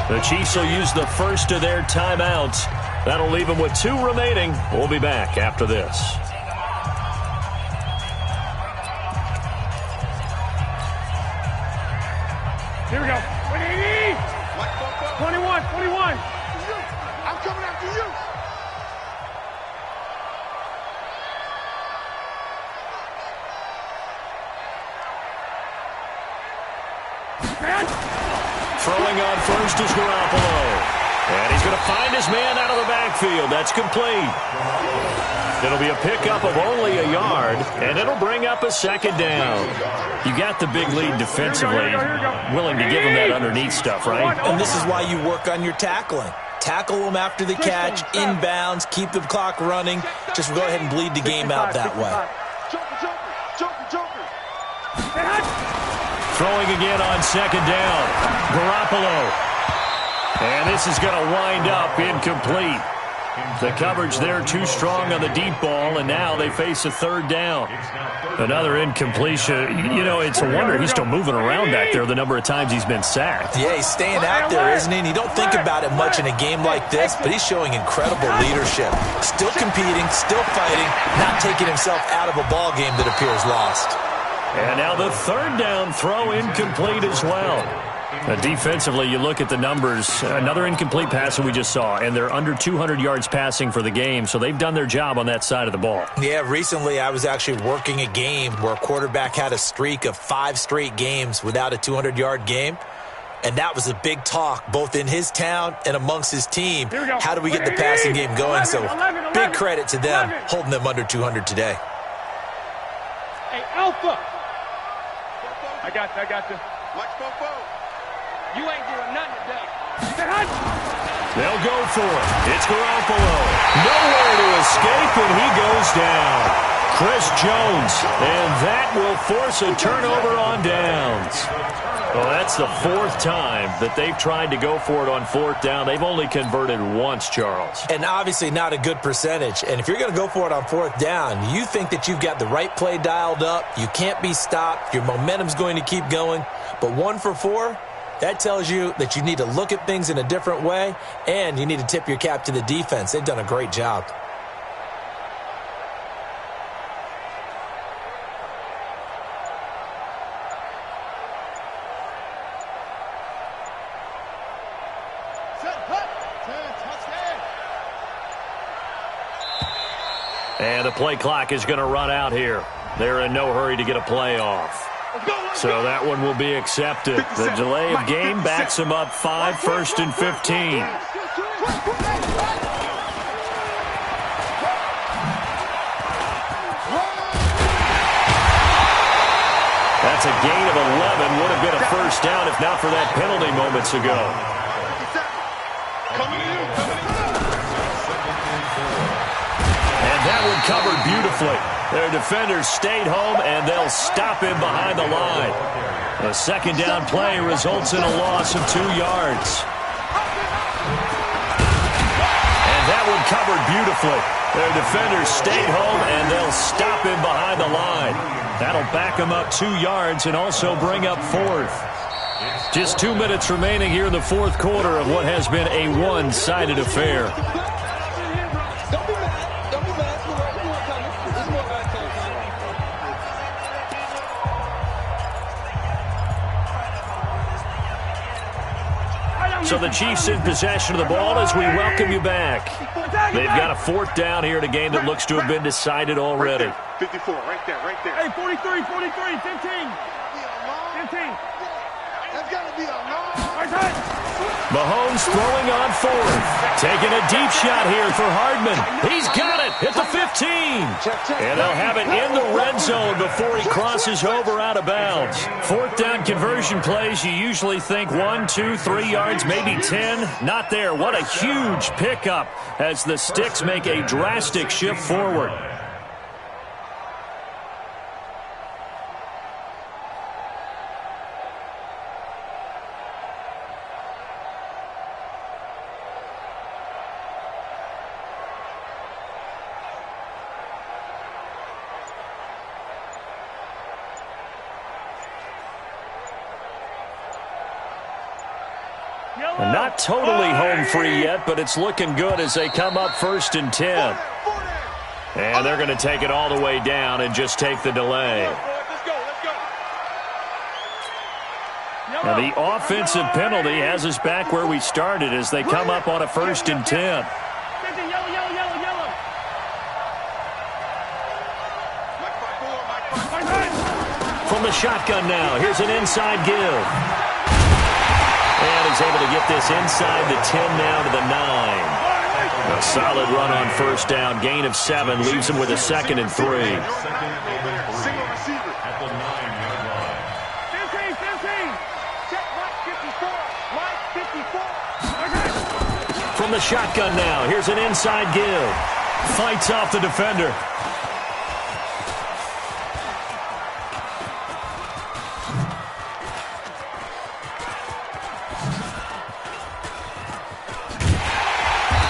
The Chiefs will use the first of their timeouts. That'll leave them with 2 remaining. We'll be back after this. Here we go. 21. I'm coming after you. Throwing on first is Garoppolo. And he's going to find his man out of the backfield. That's complete. It'll be a pickup of only a yard, and it'll bring up a 2nd down. You got the big lead defensively, willing to give them that underneath stuff, right? And this is why you work on your tackling. Tackle them after the catch, inbounds, keep the clock running. Just go ahead and bleed the game out that way. Throwing again on 2nd down. Garoppolo. And this is going to wind up incomplete. The coverage there too strong on the deep ball, and now they face a third down. Another incompletion. You know, it's a wonder he's still moving around back there the number of times he's been sacked. Yeah, he's staying out there, isn't he? And you don't think about it much in a game like this, but he's showing incredible leadership. Still competing, still fighting, not taking himself out of a ball game that appears lost. And now the third down throw incomplete as well. Defensively, you look at the numbers. Another incomplete pass that we just saw, and they're under 200 yards passing for the game, so they've done their job on that side of the ball. Yeah, recently I was actually working a game where a quarterback had a streak of 5 straight games without a 200-yard game, and that was a big talk both in his town and amongst his team. How do we get the passing game going? So big credit to them holding them under 200 today. Hey, Alpha! I got you. Watch Fofo. You ain't doing nothing today. They'll go for it. It's Garoppolo. Nowhere to escape, and he goes down. Chris Jones, and that will force a turnover on downs. Well, that's the 4th time that they've tried to go for it on 4th down. They've only converted once, Charles. And obviously not a good percentage. And if you're going to go for it on 4th down, you think that you've got the right play dialed up. You can't be stopped. Your momentum's going to keep going. But 1 for 4, that tells you that you need to look at things in a different way, and you need to tip your cap to the defense. They've done a great job. And the play clock is going to run out here. They're in no hurry to get a play off. So that one will be accepted. The delay of game backs them up 5, 1st and 15. That's a gain of 11. Would have been a first down if not for that penalty moments ago. And that one covered beautifully. Their defenders stayed home, and they'll stop him behind the line. A second down play results in a loss of 2 yards. And that one covered beautifully. Their defenders stayed home, and they'll stop him behind the line. That'll back him up 2 yards and also bring up 4th. Just 2 minutes remaining here in the 4th quarter of what has been a one-sided affair. So the Chiefs in possession of the ball as we welcome you back. They've got a 4th down here in a game that looks to have been decided already. 54, right there. Hey, 43, 15. 15. That's got to be a long. Mahomes throwing on 4th. Taking a deep shot here for Hardman. He's got it at the 15. And they'll have it in the red zone before he crosses over out of bounds. 4th down conversion plays, you usually think 1, 2, 3 yards, maybe 10. Not there. What a huge pickup as the Sticks make a drastic shift forward. Not totally home free yet, but it's looking good as they come up 1st and 10. And they're going to take it all the way down and just take the delay. Now the offensive penalty has us back where we started as they come up on a 1st and 10. From the shotgun now, here's an inside give. And he's able to get this inside the 10 now to the 9. A solid run on 1st down. Gain of 7 leaves him with a 2nd and 3. Single receiver at the 9-yard line. 15. Check Mike 54. From the shotgun now, here's an inside give. Fights off the defender.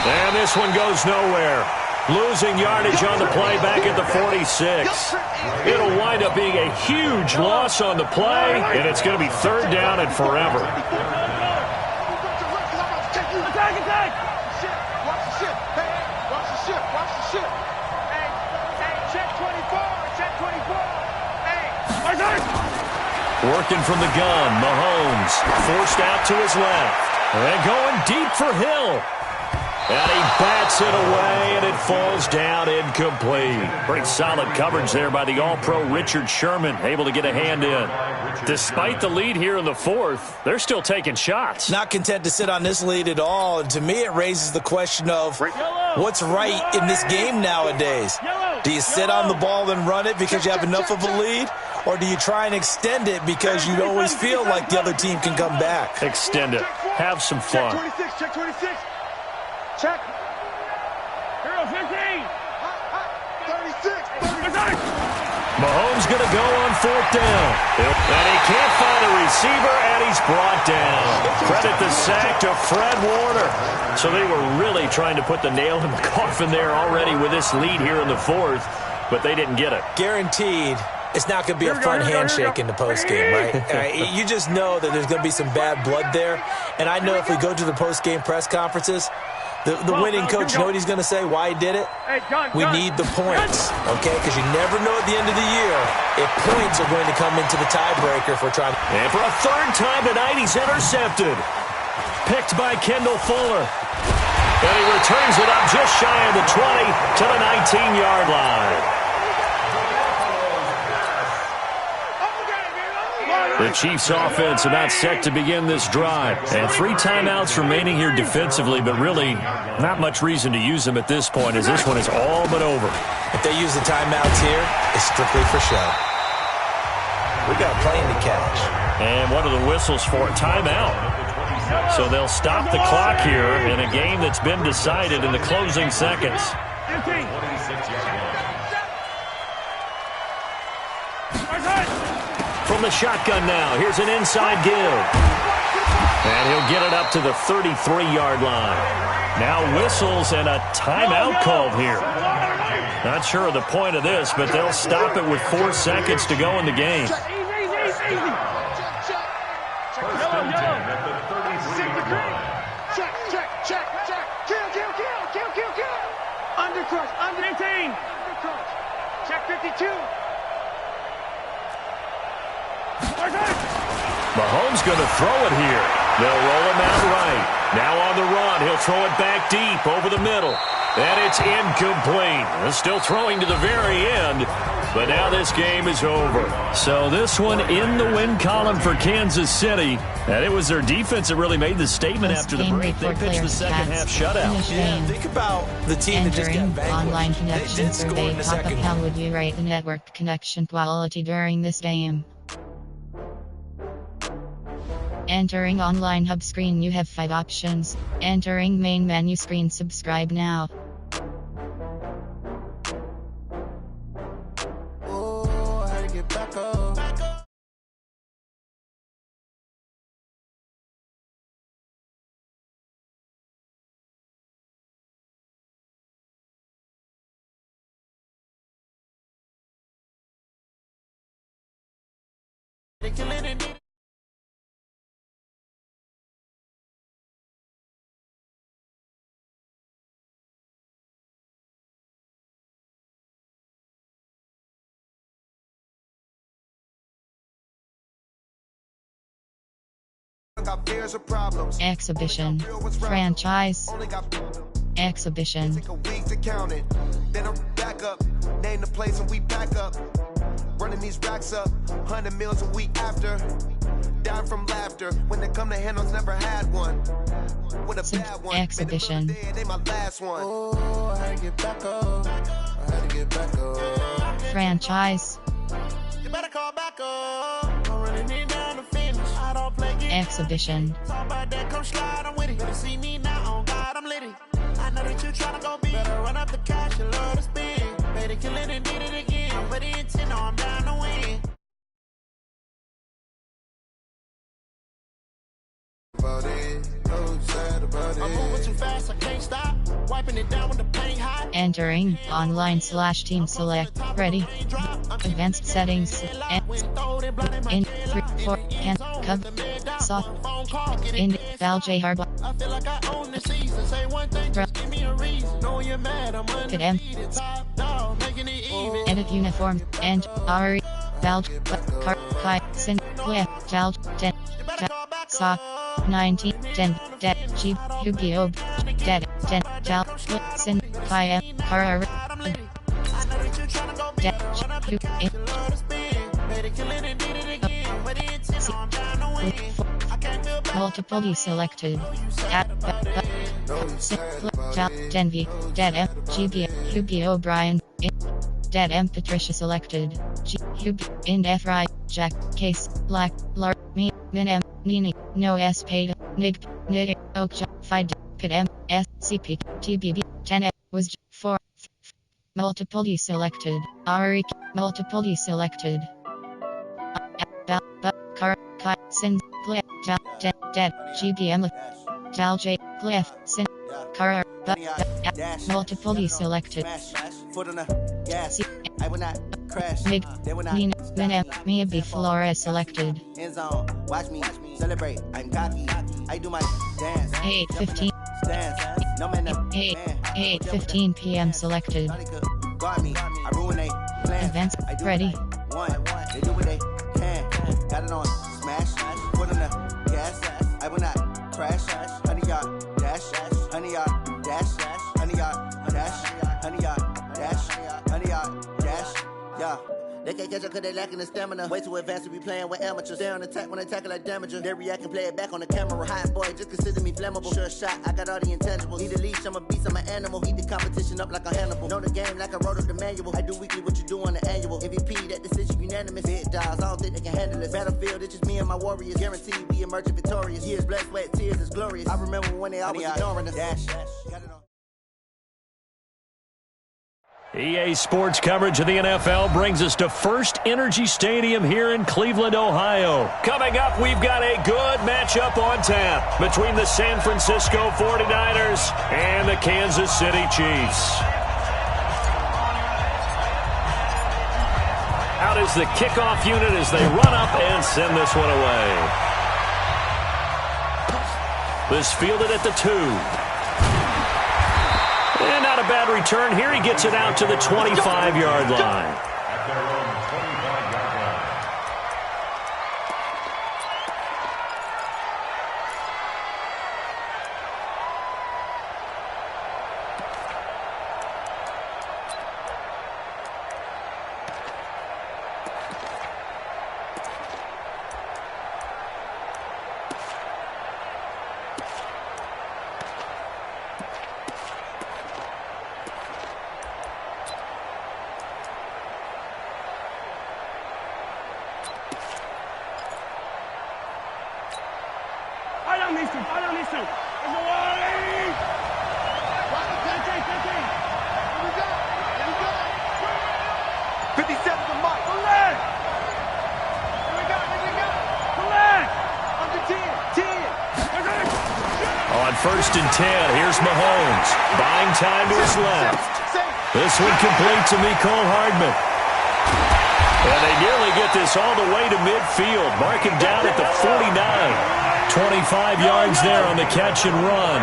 And this one goes nowhere. Losing yardage on the play back at the 46. It'll wind up being a huge loss on the play, and it's going to be third down and forever. Attack, attack! Watch the ship. Hey, watch the ship. Watch the ship. Hey, check 24. Check 24. Hey, working from the gun, Mahomes forced out to his left. And going deep for Hill. And he bats it away, and it falls down incomplete. Pretty solid coverage there by the All-Pro Richard Sherman, able to get a hand in. Despite the lead here in the fourth, they're still taking shots. Not content to sit on this lead at all. And to me, it raises the question of what's right in this game nowadays. Do you sit on the ball and run it because you have enough of a lead? Or do you try and extend it because you always feel like the other team can come back? Extend it. Have some fun. check 26. Check 26. Check. Hero 15. 36. Mahomes going to go on fourth down. And he can't find a receiver, and he's brought down. Credit the sack to Fred Warner. So they were really trying to put the nail in the coffin there already with this lead here in the fourth, but they didn't get it. Guaranteed. It's not going to be a fun handshake in the postgame, right? You just know that there's going to be some bad blood there. And I know if we go to the postgame press conferences, the winning coach, you know what he's going to say, why he did it? We need the points, okay? Because you never know at the end of the year if points are going to come into the tiebreaker if we're trying to... And for a third time tonight, he's intercepted. Picked by Kendall Fuller. And he returns it up just shy of the 20 to the 19-yard line. The Chiefs offense about set to begin this drive. And 3 timeouts remaining here defensively, but really not much reason to use them at this point as this one is all but over. If they use the timeouts here, it's strictly for show. We got a plane to catch. And what are the whistles for? Timeout. So they'll stop the clock here in a game that's been decided in the closing seconds. From the shotgun now, here's an inside give. And he'll get it up to the 33-yard line. Now whistles and a timeout called here. Not sure of the point of this, but they'll stop it with 4 seconds to go in the game. First and 10 at the 33-yard line. Check. Kill. Undercrush. Under 18. Undercrush. Check 52. Mahomes going to throw it here. They'll roll him out right. Now on the run, he'll throw it back deep over the middle. And it's incomplete. They're still throwing to the very end, but now this game is over. So this one in the win column for Kansas City. And it was their defense that really made the statement after the break. They pitched the second half shutout. Yeah, think about the team that just got vanquished. Online They connection did score survey in the top second of how would you rate the network connection quality during this game? Entering online hub screen, you have 5 options. Entering main menu screen, subscribe now. Exhibition. Franchise. Exhibition. Take a week to count it. Then I back up. Name the place and we pack up. Running these racks up. 100 meals a week after. Down from laughter. When they come to handles, never had one. With a bad one. Exhibition. They my last one. Oh, I had to get back up. Franchise. You better call back up. I'm running it down the finish. I don't play games. Exhibition. Talk about that, come slide, I'm with it. Better see me now, on God, I'm litty. I know that you tryna go big. Better run up the cash and love to spin. Made it, kill it, and did it again. I'm ready in 10, I'm down to win. I'm moving too fast, I can't stop. Entering online/team select. Ready. Advanced settings. In 3, 4, can cover. Soft. In Val J hard. Could M. Edit uniform. And Ari. Val. Car. Kai. Sin. Clef. Val. 10. Sock. 19. 10. Dead. Cheap. Yu-Gi-Oh! Dead. 10. Val. Sin. Kai M. Car. Dead. Multiple deselected. Denvi. Dead M. GB. Yu-Gi-Oh! Brian. Dead M. Patricia selected. In F. Right. Jack. Case. Black. Lar. Me. Min M. Nini. No S. Paid. Nig. Nid. Okja. Fide. Could M. S. CP. TBB. 10 F. Was 4. Multiple deselected. Ari. Multiple deselected. Car. Kai. Sin. Glyph. Dead. GBM. Dal J. Glyph. Sin. Car. Multiple deselected. I will not crash. Mig. They will not Nina. Min. Mia B. Flores selected. End zone. Watch me celebrate. I'm cocky. I do my dance. 8:15. Dance. No man. 8:15 p.m. selected. Guard me. I ruin they plan. Events I do ready. One. They do what they can. Got it on. Smash. Put on the gas. I will not crash. 100 yard dash. 100 yard dash. 100 yard dash. 100 yard dash. 100 yard dash. Yeah. They can't catch up cause they lacking the stamina. Way too advanced to be playing with amateurs. Stay on attack when they tackle like damager. They react and play it back on the camera. Hot boy, just consider me flammable. Sure shot, I got all the intangibles. Need a leash, I'm a beast, I'm an animal. Heat the competition up like a Hannibal. Know the game like I wrote up the manual. I do weekly what you do on the annual. MVP, that decision unanimous. Big dials, I don't think they can handle this. Battlefield, it's just me and my warriors. Guaranteed we emerge victorious. Years, blood, sweat, tears is glorious. I remember when they always ignoring us. Dash. Got it on. EA Sports coverage of the NFL brings us to First Energy Stadium here in Cleveland, Ohio. Coming up, we've got a good matchup on tap between the San Francisco 49ers and the Kansas City Chiefs. Out is the kickoff unit as they run up and send this one away. This fielded at the 2. And not a bad return here. He gets it out to the 25-yard line. At their own 25-yard line. First and 10. Here's Mahomes. Buying time to his left. This one complete to Mecole Hardman. And they nearly get this all the way to midfield. Mark him down at the 49. 25 yards there on the catch and run.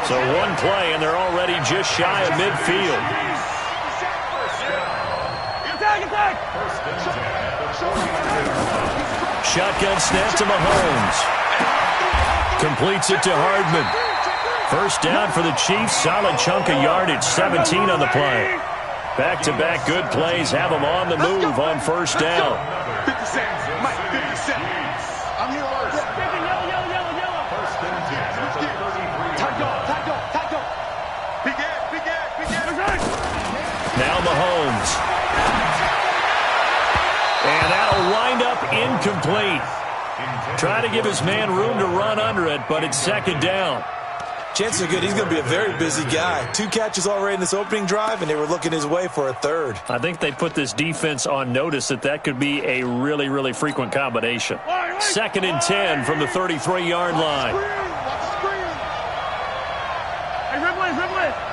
So one play, and they're already just shy of midfield. Shotgun snap to Mahomes. Completes it to Hardman. First down for the Chiefs. Solid chunk of yardage. 17 on the play. Back-to-back good plays have them on the move on first down. 50 Cent. Mike, 50 Cent. I'm here first. Yellow. First and 10 at the 33. Tight dog. Big ass. Now Mahomes. And that'll wind up incomplete. Try to give his man room to run under it, but it's second down. Chances are good he's going to be a very busy guy. 2 catches already in this opening drive, and they were looking his way for a third. I think they put this defense on notice that could be a really, really frequent combination. Second and 10 from the 33-yard line. Hey, Red Blaze.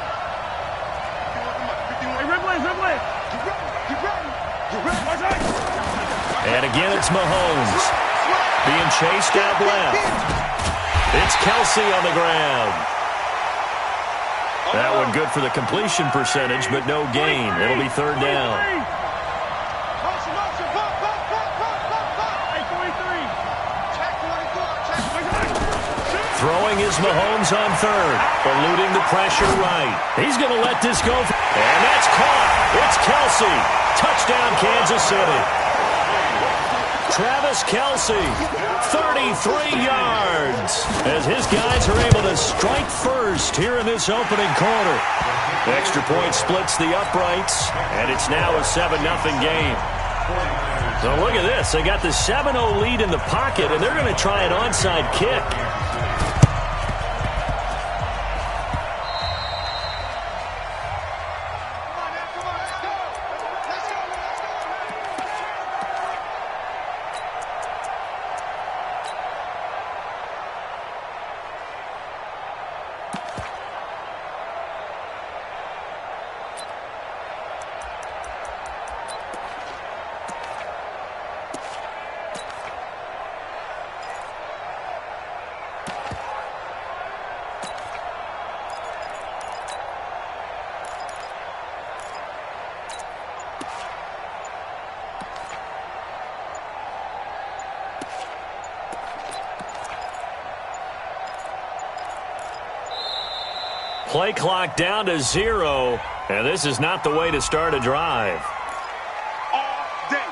And again, it's Mahomes. Being chased out left. It's Kelsey on the ground. That one good for the completion percentage, but no gain. It'll be third down. Throwing is Mahomes on third, eluding the pressure right. He's going to let this go. And that's caught. It's Kelsey. Touchdown, Kansas City. Travis Kelsey, 33 yards, as his guys are able to strike first here in this opening quarter. The extra point splits the uprights, and it's now a 7-0 game. So look at this. They got the 7-0 lead in the pocket, and they're going to try an onside kick. Play clock down to 0, and this is not the way to start a drive. All day.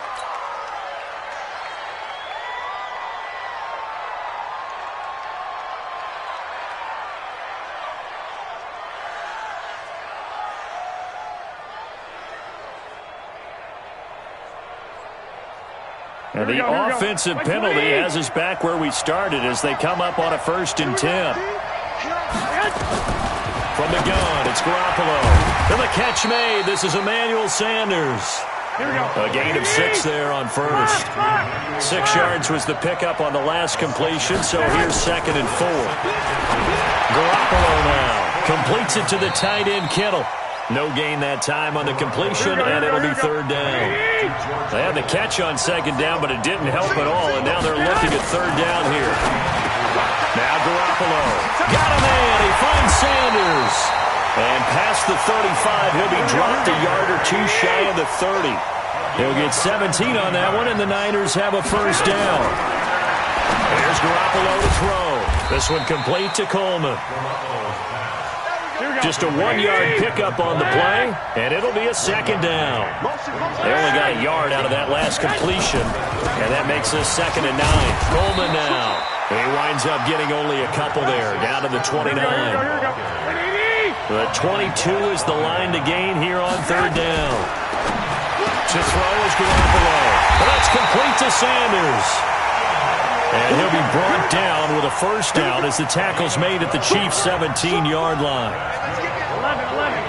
And the offensive penalty has us back where we started as they come up on a 1st and 10. From the gun, it's Garoppolo. And the catch made. This is Emmanuel Sanders. A gain of 6 there on first. 6 yards was the pickup on the last completion, so here's 2nd and 4. Garoppolo now completes it to the tight end, Kittle. No gain that time on the completion, and it'll be 3rd down. They had the catch on 2nd down, but it didn't help at all, and now they're looking at 3rd down here. Now Garoppolo. Got a man. He finds Sanders. And past the 35, he'll be dropped a yard or 2 shy of the 30. He'll get 17 on that one, and the Niners have a 1st down. There's Garoppolo to throw. This one complete to Coleman. Just a 1-yard pickup on the play, and it'll be a 2nd down. They only got a yard out of that last completion, and that makes us 2nd and 9. Coleman now. He winds up getting only a couple there, down to the 29. The 22 is the line to gain here on 3rd down. To throw is Garoppolo. But that's complete to Sanders. And he'll be brought down with a 1st down as the tackle's made at the Chiefs' 17-yard line. 11.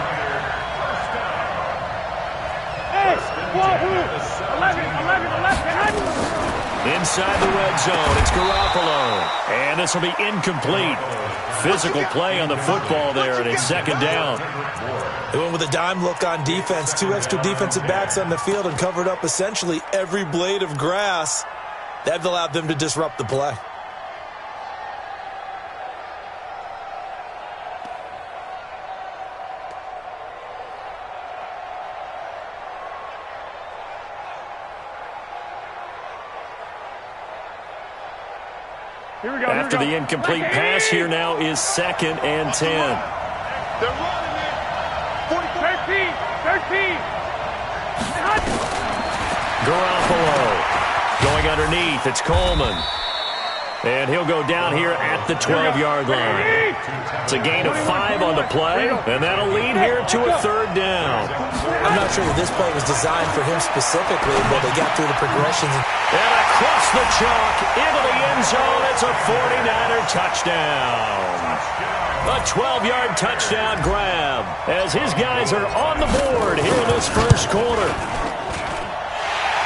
Inside the red zone, it's Garoppolo. And this will be incomplete. Physical play on the football there, and it's 2nd down. They went with a dime look on defense. 2 extra defensive backs on the field and covered up essentially every blade of grass. That allowed them to disrupt the play. After the incomplete pass, here now is 2nd and 10. They're running it. 13. Garoppolo going underneath. It's Coleman. And he'll go down here at the 12-yard line. It's a gain of 5 on the play, and that'll lead here to a 3rd down. I'm not sure that this play was designed for him specifically, but they got through the progressions. And across the chalk, into the end zone, it's a 49er touchdown. A 12-yard touchdown grab as his guys are on the board here in this 1st quarter.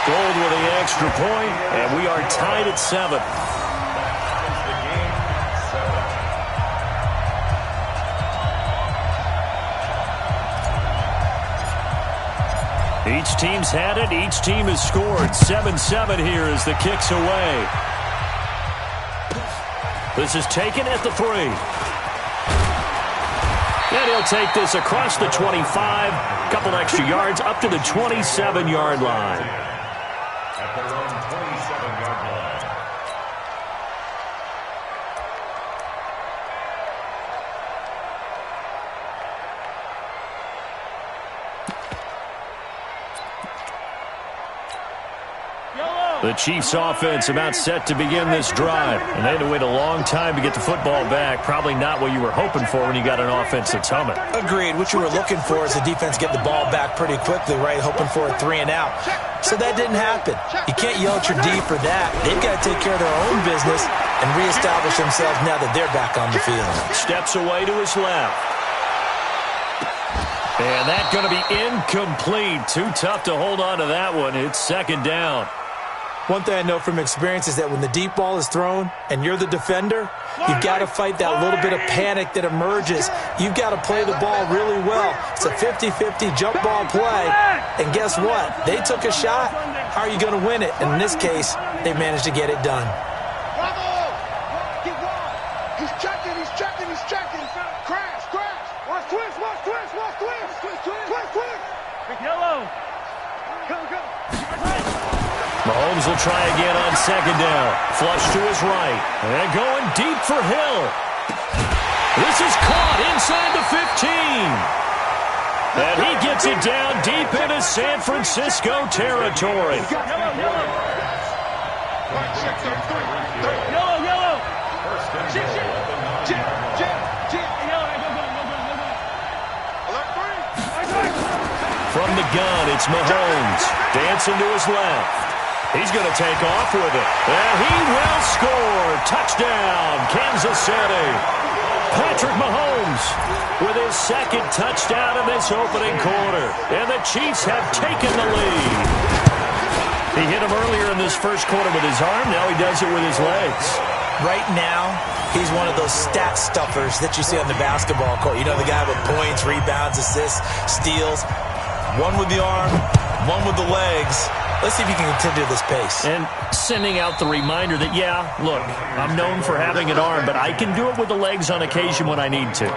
Gold with the extra point, and we are tied at 7. Each team's had it. Each team has scored. 7-7 here as the kick's away. This is taken at the 3. And he'll take this across the 25. Couple extra yards up to the 27-yard line. At their own 27-yard line. The Chiefs offense about set to begin this drive. And they had to wait a long time to get the football back. Probably not what you were hoping for when you got an offense that's humming. Agreed. What you were looking for is the defense get the ball back pretty quickly, right? Hoping for a 3 and out. So that didn't happen. You can't yell at your D for that. They've got to take care of their own business and reestablish themselves now that they're back on the field. Steps away to his left. And that's going to be incomplete. Too tough to hold on to that one. It's second down. One thing I know from experience is that when the deep ball is thrown and you're the defender, you've got to fight that little bit of panic that emerges. You've got to play the ball really well. It's a 50-50 jump ball play. And guess what? They took a shot. How are you going to win it? And in this case, they managed to get it done. He's checking. Crash. Watch twist. Big yellow. Go. Mahomes will try again on second down. Flush to his right. And going deep for Hill. This is caught inside the 15. And he gets it down deep into San Francisco territory. Yellow. From the gun, it's Mahomes. Dancing to his left. He's going to take off with it. And he will score. Touchdown, Kansas City. Patrick Mahomes with his second touchdown in this opening quarter. And the Chiefs have taken the lead. He hit him earlier in this first quarter with his arm. Now he does it with his legs. Right now, he's one of those stat stuffers that you see on the basketball court. You know, the guy with points, rebounds, assists, steals. One with the arm, one with the legs. Let's see if he can continue this pace. And sending out the reminder that, yeah, look, I'm known for having an arm, but I can do it with the legs on occasion when I need to.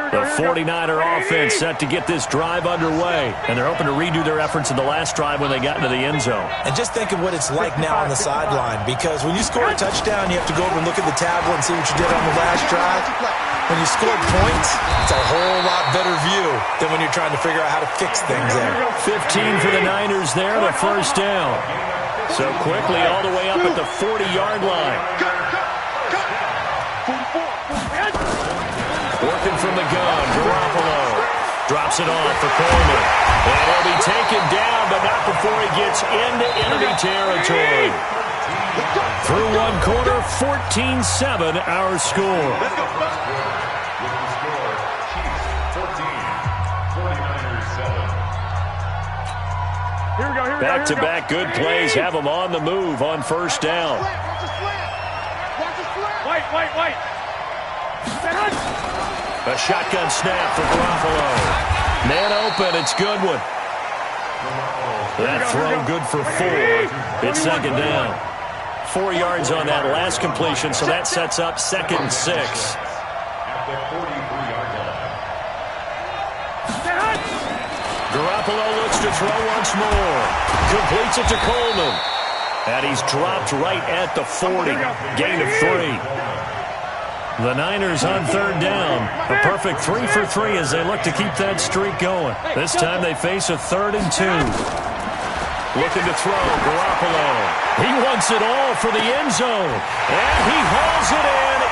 The 49er offense set to get this drive underway. And they're hoping to redo their efforts in the last drive when they got into the end zone. And just think of what it's like now on the sideline. Because when you score a touchdown, you have to go over and look at the tablet and see what you did on the last drive. When you score points, it's a whole lot better view than when you're trying to figure out how to fix things there. 15 for the Niners there, the first down. So quickly all the way up at the 40-yard line. Working from the gun, Garoppolo drops it off for Coleman. And he'll be taken down, but not before he gets into enemy territory. Through one quarter, 14-7 our score. With the score, Chiefs 14, 49ers 7. Here we go. Back-to-back good plays have them on the move on first down. Wait. A shotgun snap for Garoppolo. Man open, it's Goodwin. That throw good for 4. It's second down. 4 yards on that last completion, so that sets up second and 6. At the 43-yard line. Garoppolo looks to throw once more. Completes it to Coleman. And he's dropped right at the 40. Gain of 3. The Niners on third down. A perfect 3 for 3 as they look to keep that streak going. This time they face a 3rd and 2. Looking to throw, Garoppolo. He wants it all for the end zone. And he hauls it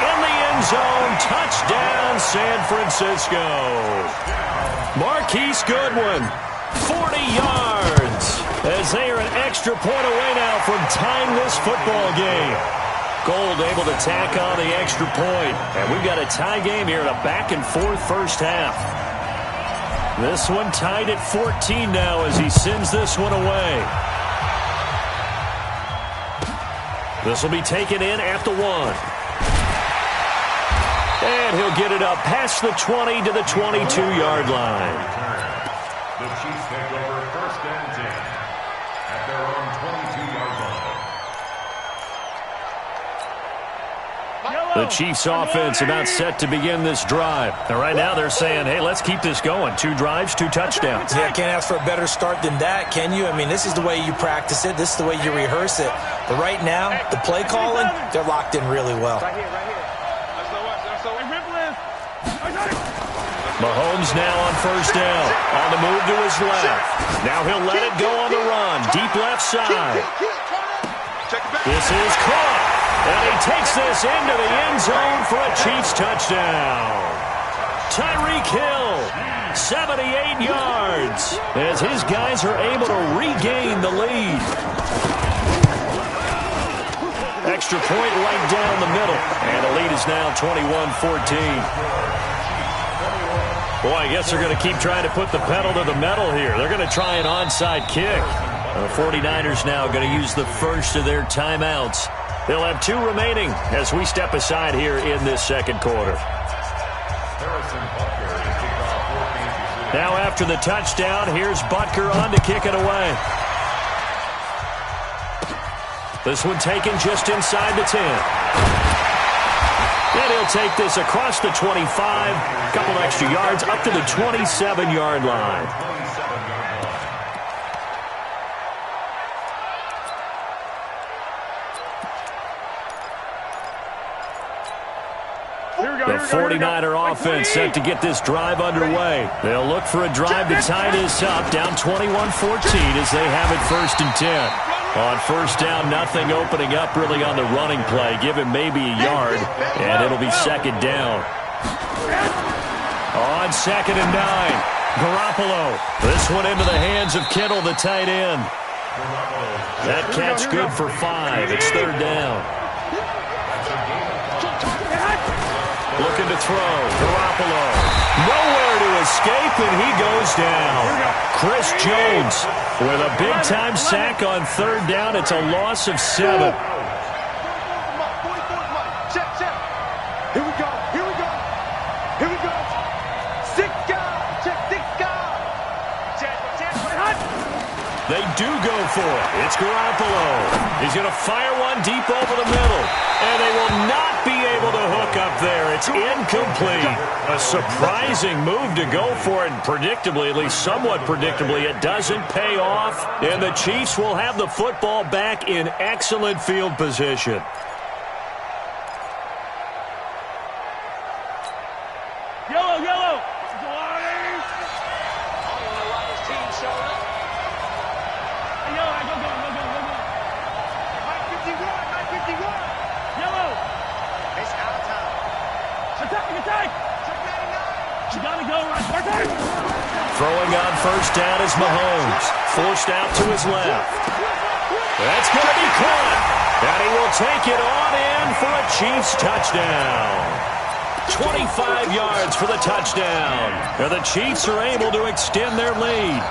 in the end zone. Touchdown, San Francisco. Marquise Goodwin, 40 yards. As they are an extra point away now from tying this football game. Gold able to tack on the extra point. And we've got a tie game here in a back-and-forth first half. This one tied at 14 now as he sends this one away. This will be taken in at the 1. And he'll get it up past the 20 to the 22-yard line. The Chiefs take over 1st and 10 at their own 22-yard line. The Chiefs offense about set to begin this drive. And right now they're saying, hey, let's keep this going. 2 drives, 2 touchdowns. Yeah, can't ask for a better start than that, can you? I mean, this is the way you practice it. This is the way you rehearse it. But right now, the play calling, they're locked in really well. Right here. Mahomes now on 1st down. On the move to his left. Now he'll let it go on the run. Deep left side. This is caught. And he takes this into the end zone for a Chiefs touchdown. Tyreek Hill, 78 yards, as his guys are able to regain the lead. Extra point right down the middle. And the lead is now 21-14. Boy, I guess they're going to keep trying to put the pedal to the metal here. They're going to try an onside kick. The 49ers now going to use the first of their timeouts. They'll have 2 remaining as we step aside here in this second quarter. Now after the touchdown, here's Butker on to kick it away. This one taken just inside the 10. And he'll take this across the 25, a couple extra yards, up to the 27-yard line. The 49er offense set to get this drive underway. They'll look for a drive to tie this up, down 21-14 as they have it 1st and 10. On 1st down, nothing opening up really on the running play. Give him maybe a yard, and it'll be 2nd down. On 2nd and 9, Garoppolo. This one into the hands of Kittle, the tight end. That catch good for 5. It's 3rd down. Looking to throw. Garoppolo. Nowhere to escape, and he goes down. Chris Jones with a big-time sack on 3rd down. It's a loss of 7. Check. Here we go. Six guys. Check 6 guys. Check. They do go for it. It's Garoppolo. He's going to fire one deep over the middle. And they will not be able to hook up there. It's incomplete. A surprising move to go for it. And predictably, at least somewhat predictably, it doesn't pay off. And the Chiefs will have the football back in excellent field position. Yellow. Throwing on 1st down is Mahomes. Forced out to his left. That's going to be caught. And he will take it on in for a Chiefs touchdown. 25 yards for the touchdown. And the Chiefs are able to extend their lead.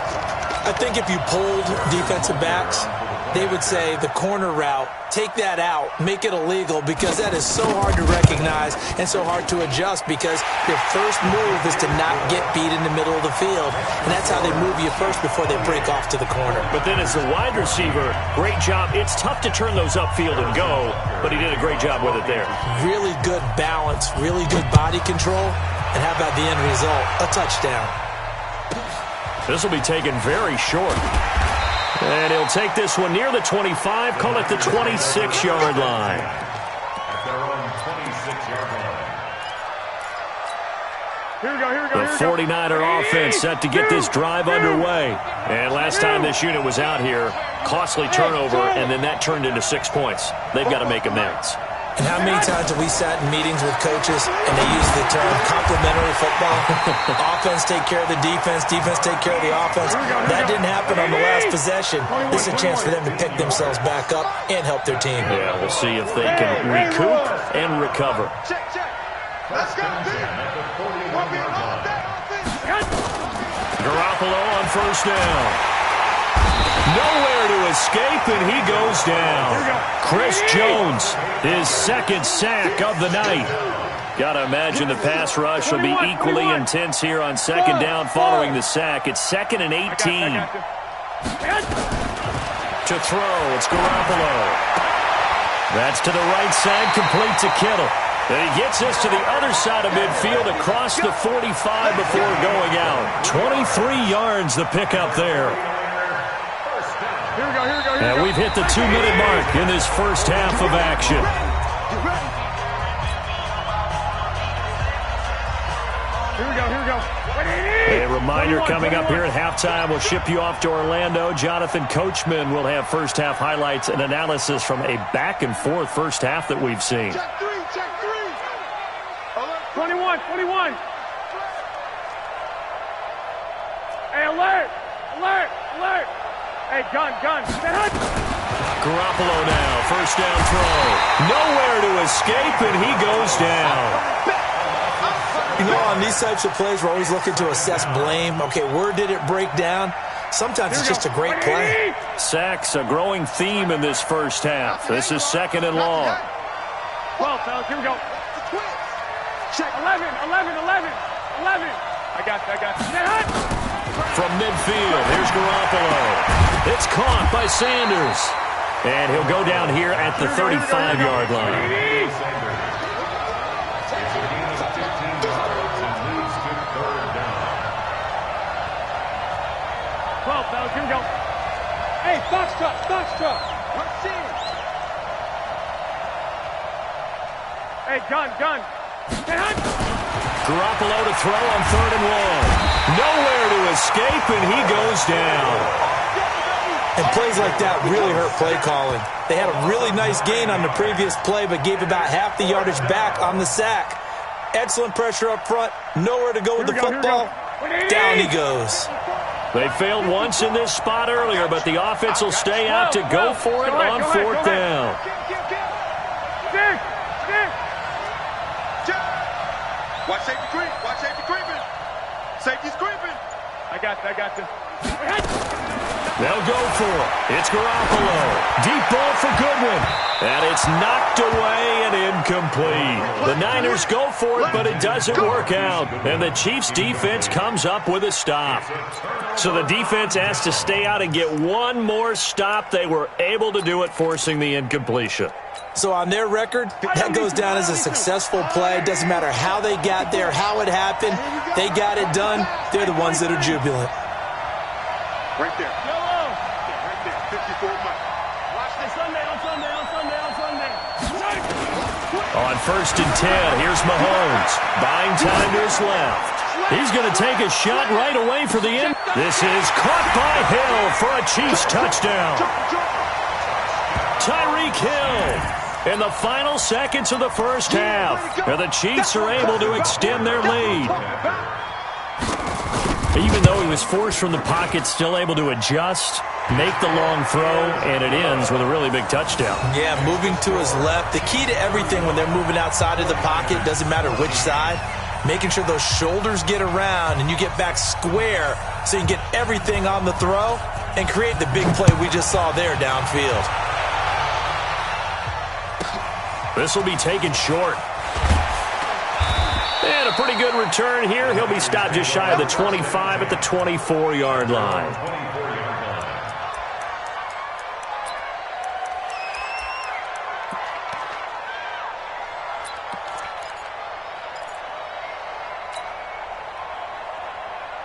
I think if you polled defensive backs, they would say the corner route, take that out, make it illegal, because that is so hard to recognize and so hard to adjust, because your first move is to not get beat in the middle of the field. And that's how they move you first before they break off to the corner. But then as the wide receiver, great job. It's tough to turn those upfield and go, but he did a great job with it there. Really good balance, really good body control. And how about the end result? A touchdown. This will be taken very short. And he'll take this one near the 25, call it the 26-yard line. At their own 26-yard line. Here we go. The 49er offense set to get this drive underway. And last time this unit was out here, costly turnover, and then that turned into 6 points. They've got to make amends. And how many times have we sat in meetings with coaches and they use the term complementary football? Offense take care of the defense, defense take care of the offense. That didn't happen on the last possession. This is a chance for them to pick themselves back up and help their team. Yeah, we'll see if they can recoup and recover. Check. Let's go, Garoppolo on first down. Nowhere to escape, and he goes down. Chris Jones, his second sack of the night. Got to imagine the pass rush will be equally intense here on second down following the sack. It's 2nd and 18. To throw, it's Garoppolo. That's to the right side, complete to Kittle. And he gets us to the other side of midfield across the 45 before going out. 23 yards the pickup there. Here we go. And we've hit the 2-minute mark in this first half of action. Here we go. A reminder coming up here at halftime, we'll ship you off to Orlando. Jonathan Coachman will have first half highlights and analysis from a back-and-forth first half that we've seen. Check three. 21. Hey, alert. Hey, gun. Garoppolo now, first down throw. Nowhere to escape, and he goes down. You know, on these types of plays, we're always looking to assess blame. Okay, where did it break down? Sometimes it's just a great play. Sacks, a growing theme in this first half. This is 2nd and long. 12, fellas, here we go. Check 11. I got you. From midfield, here's Garoppolo. It's caught by Sanders. And he'll go down here at the 35-yard line. Here we go. Hey, box truck. What's in? Hey, gun. Garoppolo to throw on 3rd and 1. Nowhere to escape, and he goes down. And plays like that really hurt play calling. They had a really nice gain on the previous play, but gave about half the yardage back on the sack. Excellent pressure up front. Nowhere to go with the football. Down he goes. They failed once in this spot earlier, but the offense will stay out to go for it on 4th down. Watch safety creeping. Safety's creeping. I got you. They'll go for it. It's Garoppolo. Deep ball for Goodwin. And it's knocked away and incomplete. The Niners go for it, but it doesn't work out. And the Chiefs' defense comes up with a stop. So the defense has to stay out and get one more stop. They were able to do it, forcing the incompletion. So on their record, that goes down as a successful play. It doesn't matter how they got there, how it happened. They got it done. They're the ones that are jubilant. Right there. Right there. 54 miles. Watch this on Sunday. On 1st and 10, here's Mahomes. Buying time to his left. He's going to take a shot right away for the end. This is caught by Hill for a Chiefs touchdown. Tyreek Hill in the final seconds of the first half. And the Chiefs are able to extend their lead. Even though he was forced from the pocket, still able to adjust, make the long throw, and it ends with a really big touchdown. Yeah, moving to his left. The key to everything when they're moving outside of the pocket, doesn't matter which side, making sure those shoulders get around and you get back square so you can get everything on the throw and create the big play we just saw there downfield. This will be taken short. And a pretty good return here. He'll be stopped just shy of the 25 at the 24-yard line.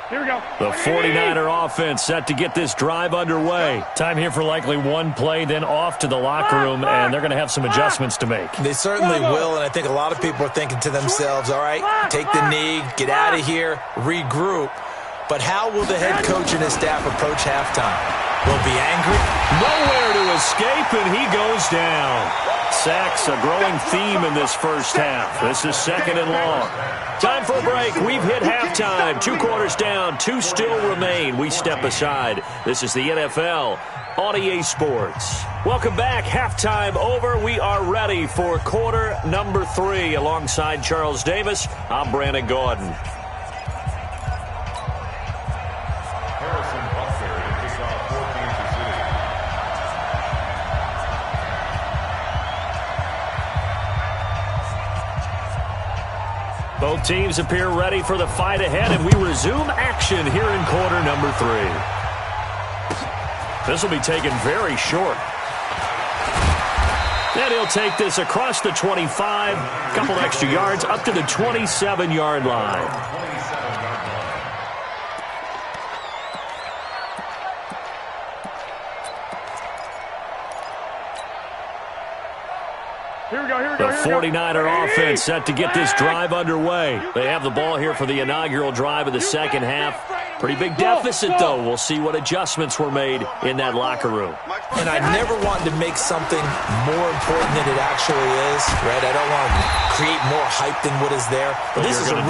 Here we go. The 49er offense set to get this drive underway. Time here for likely one play, then off to the locker room, and they're going to have some adjustments to make. They certainly will, and I think a lot of people are thinking to themselves, all right, take the knee, get out of here, regroup. But how will the head coach and his staff approach halftime? Will be angry? Nowhere to escape, and he goes down. Sacks, a growing theme in this first half. This is second and long. Time for a break. We've hit halftime. 2 quarters down. 2 still remain. We step aside. This is the NFL on EA Sports. Welcome back. Halftime over. We are ready for quarter number 3. Alongside Charles Davis, I'm Brandon Gordon. Both teams appear ready for the fight ahead, and we resume action here in quarter number 3. This will be taken very short. And he'll take this across the 25, a couple extra yards, up to the 27-yard line. The 49er offense set to get this drive underway. They have the ball here for the inaugural drive of the second half. Pretty big deficit, though. We'll see what adjustments were made in that locker room. And I never wanted to make something more important than it actually is, right? I don't want to create more hype than what is there. But this is I'm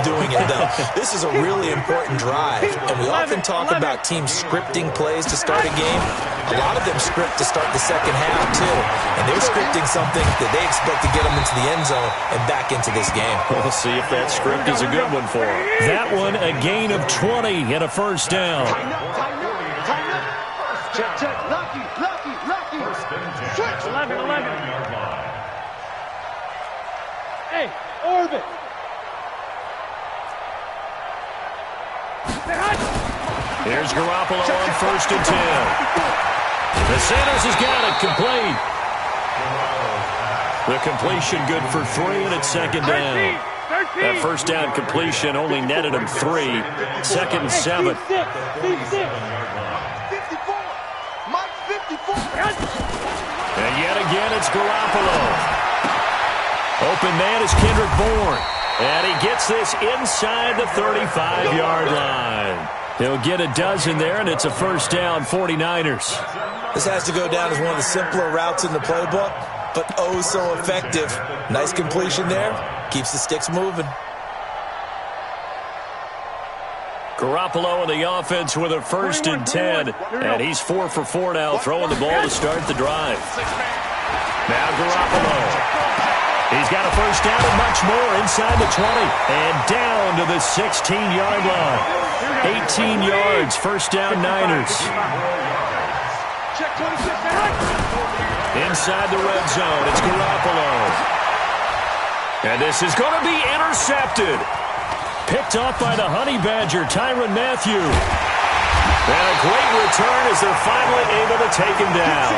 doing it, though. This is a really important drive. And we often talk about teams scripting plays to start a game. A lot of them script to start the second half, too. And they're scripting something that they expect to get them into the end zone and back into this game. We'll see if that script is a good one for them. That one, a gain of 20 and a first down. Time up. Check. Lucky. Switch. 11. Hey, orbit. Here's Garoppolo on 1st and 10. The Sanders has got it complete. The completion good for 3, and it's second down. That first down completion only netted him 3. Second and 7. 54. Mike 54. And yet again, it's Garoppolo. Open man is Kendrick Bourne. And he gets this inside the 35-yard line. He'll get a dozen there, and it's a first down, 49ers. This has to go down as one of the simpler routes in the playbook, but oh so effective. Nice completion there. Keeps the sticks moving. Garoppolo in the offense with a 1st and 10. And he's 4 for 4 now, throwing the ball to start the drive. Now Garoppolo. He's got a first down and much more inside the 20. And down to the 16-yard line. 18 yards, first down Niners. Inside the red zone, it's Garoppolo. And this is going to be intercepted. Picked off by the Honey Badger, Tyrann Mathieu. And a great return as they're finally able to take him down.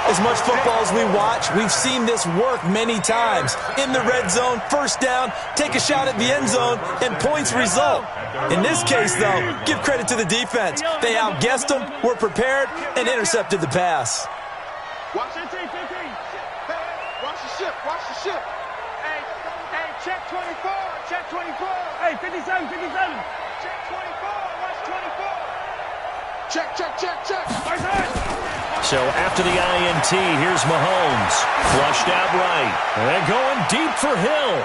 As much football as we watch, we've seen this work many times. In the red zone, first down, take a shot at the end zone, and points result. In this case, though, give credit to the defense. They outguessed them, were prepared, and intercepted the pass. Watch the ship. Hey, check 24. Hey, 57. Check 24. Watch 24. Check. So after the INT, here's Mahomes. Flushed out right. And going deep for Hill.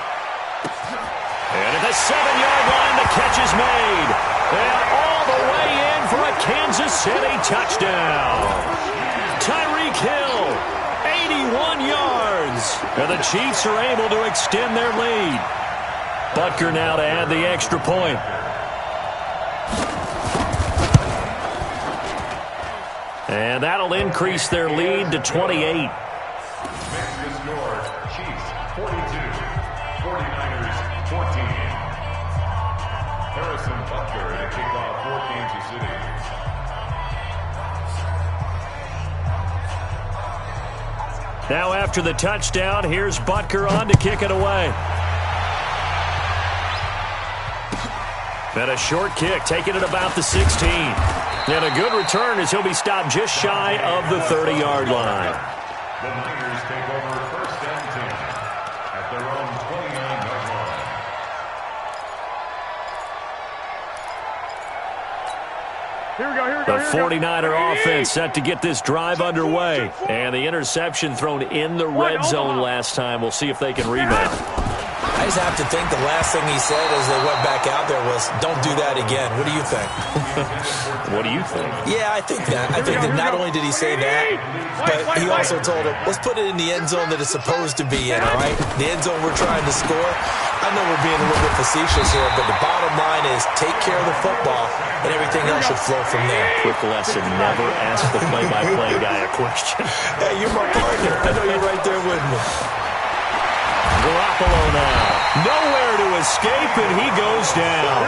And at the 7-yard line, the catch is made. And all the way in for a Kansas City touchdown. Tyreek Hill, 81 yards. And the Chiefs are able to extend their lead. Butker now to add the extra point. And that'll increase their lead to 28. Makes the score Chiefs 42, 49ers 14. Harrison Butker to kick off for Kansas City. Now after the touchdown, here's Butker on to kick it away. And a short kick, taking it about the 16. And a good return as he'll be stopped just shy of the 30-yard line. The Niners take over 1st and 10 at their own 29-yard line. The 49er offense set to get this drive underway. And the interception thrown in the red zone last time. We'll see if they can rebound. I just have to think the last thing he said as they went back out there was, don't do that again. What do you think? What do you think? Yeah, I think that. I think that not only did he say that, but he also told him, let's put it in the end zone that it's supposed to be in, all right? The end zone we're trying to score. I know we're being a little bit facetious here, but the bottom line is take care of the football, and everything else should flow from there. Quick lesson, never ask the play-by-play guy a question. Hey, you're my partner. I know you're right there with me. Garoppolo now. Nowhere to escape, and he goes down.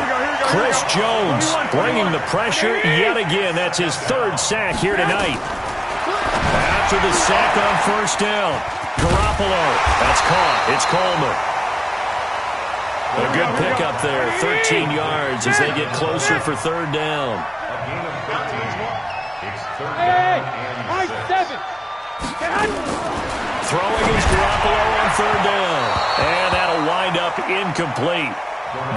Chris Jones bringing the pressure yet again. That's his third sack here tonight. After the sack on first down, Garoppolo. That's caught. It's Coleman. A good pickup there, 13 yards as they get closer for third down. Throwing is Garoppolo on third down. And that'll wind up incomplete.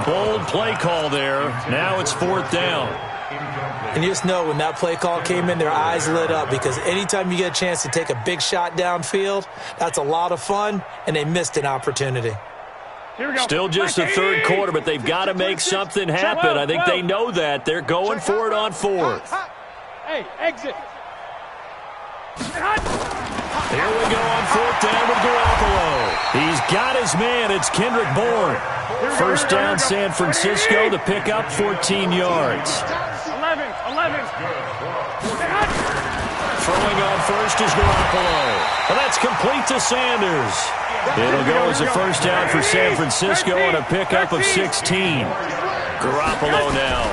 Bold play call there. Now it's fourth down. And you just know when that play call came in, their eyes lit up because anytime you get a chance to take a big shot downfield, that's a lot of fun, and they missed an opportunity. Still just the third quarter, but they've got to make something happen. I think they know that. They're going for it on fourth. Hey, exit. Here we go on fourth down with Garoppolo. He's got his man. It's Kendrick Bourne. First down, San Francisco. The pickup, 14 yards. 11. Throwing on first is Garoppolo. And that's complete to Sanders. It'll go as a first down for San Francisco on a pickup of 16. Garoppolo now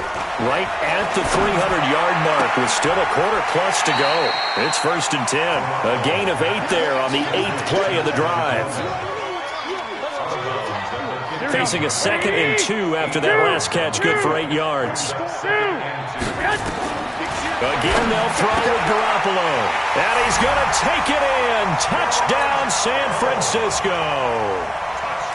right at the 300-yard mark with still a quarter plus to go. It's first and 10. A gain of 8 there on the 8th play of the drive. Facing a 2nd and 2 after that last catch, good for 8 yards. Again, they'll throw with Garoppolo. And he's going to take it in. Touchdown, San Francisco.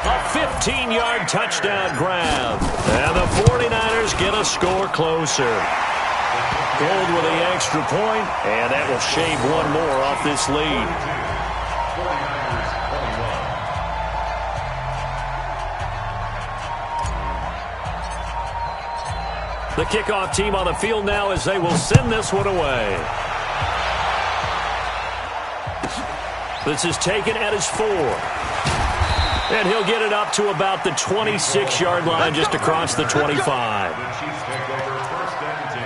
A 15-yard touchdown grab. And the 49ers get a score closer. Gold with the extra point, and that will shave one more off this lead. 49ers 21. The kickoff team on the field now as they will send this one away. This is taken at his 4. And he'll get it up to about the 26-yard line, just across the 25. The Chiefs take over first and 10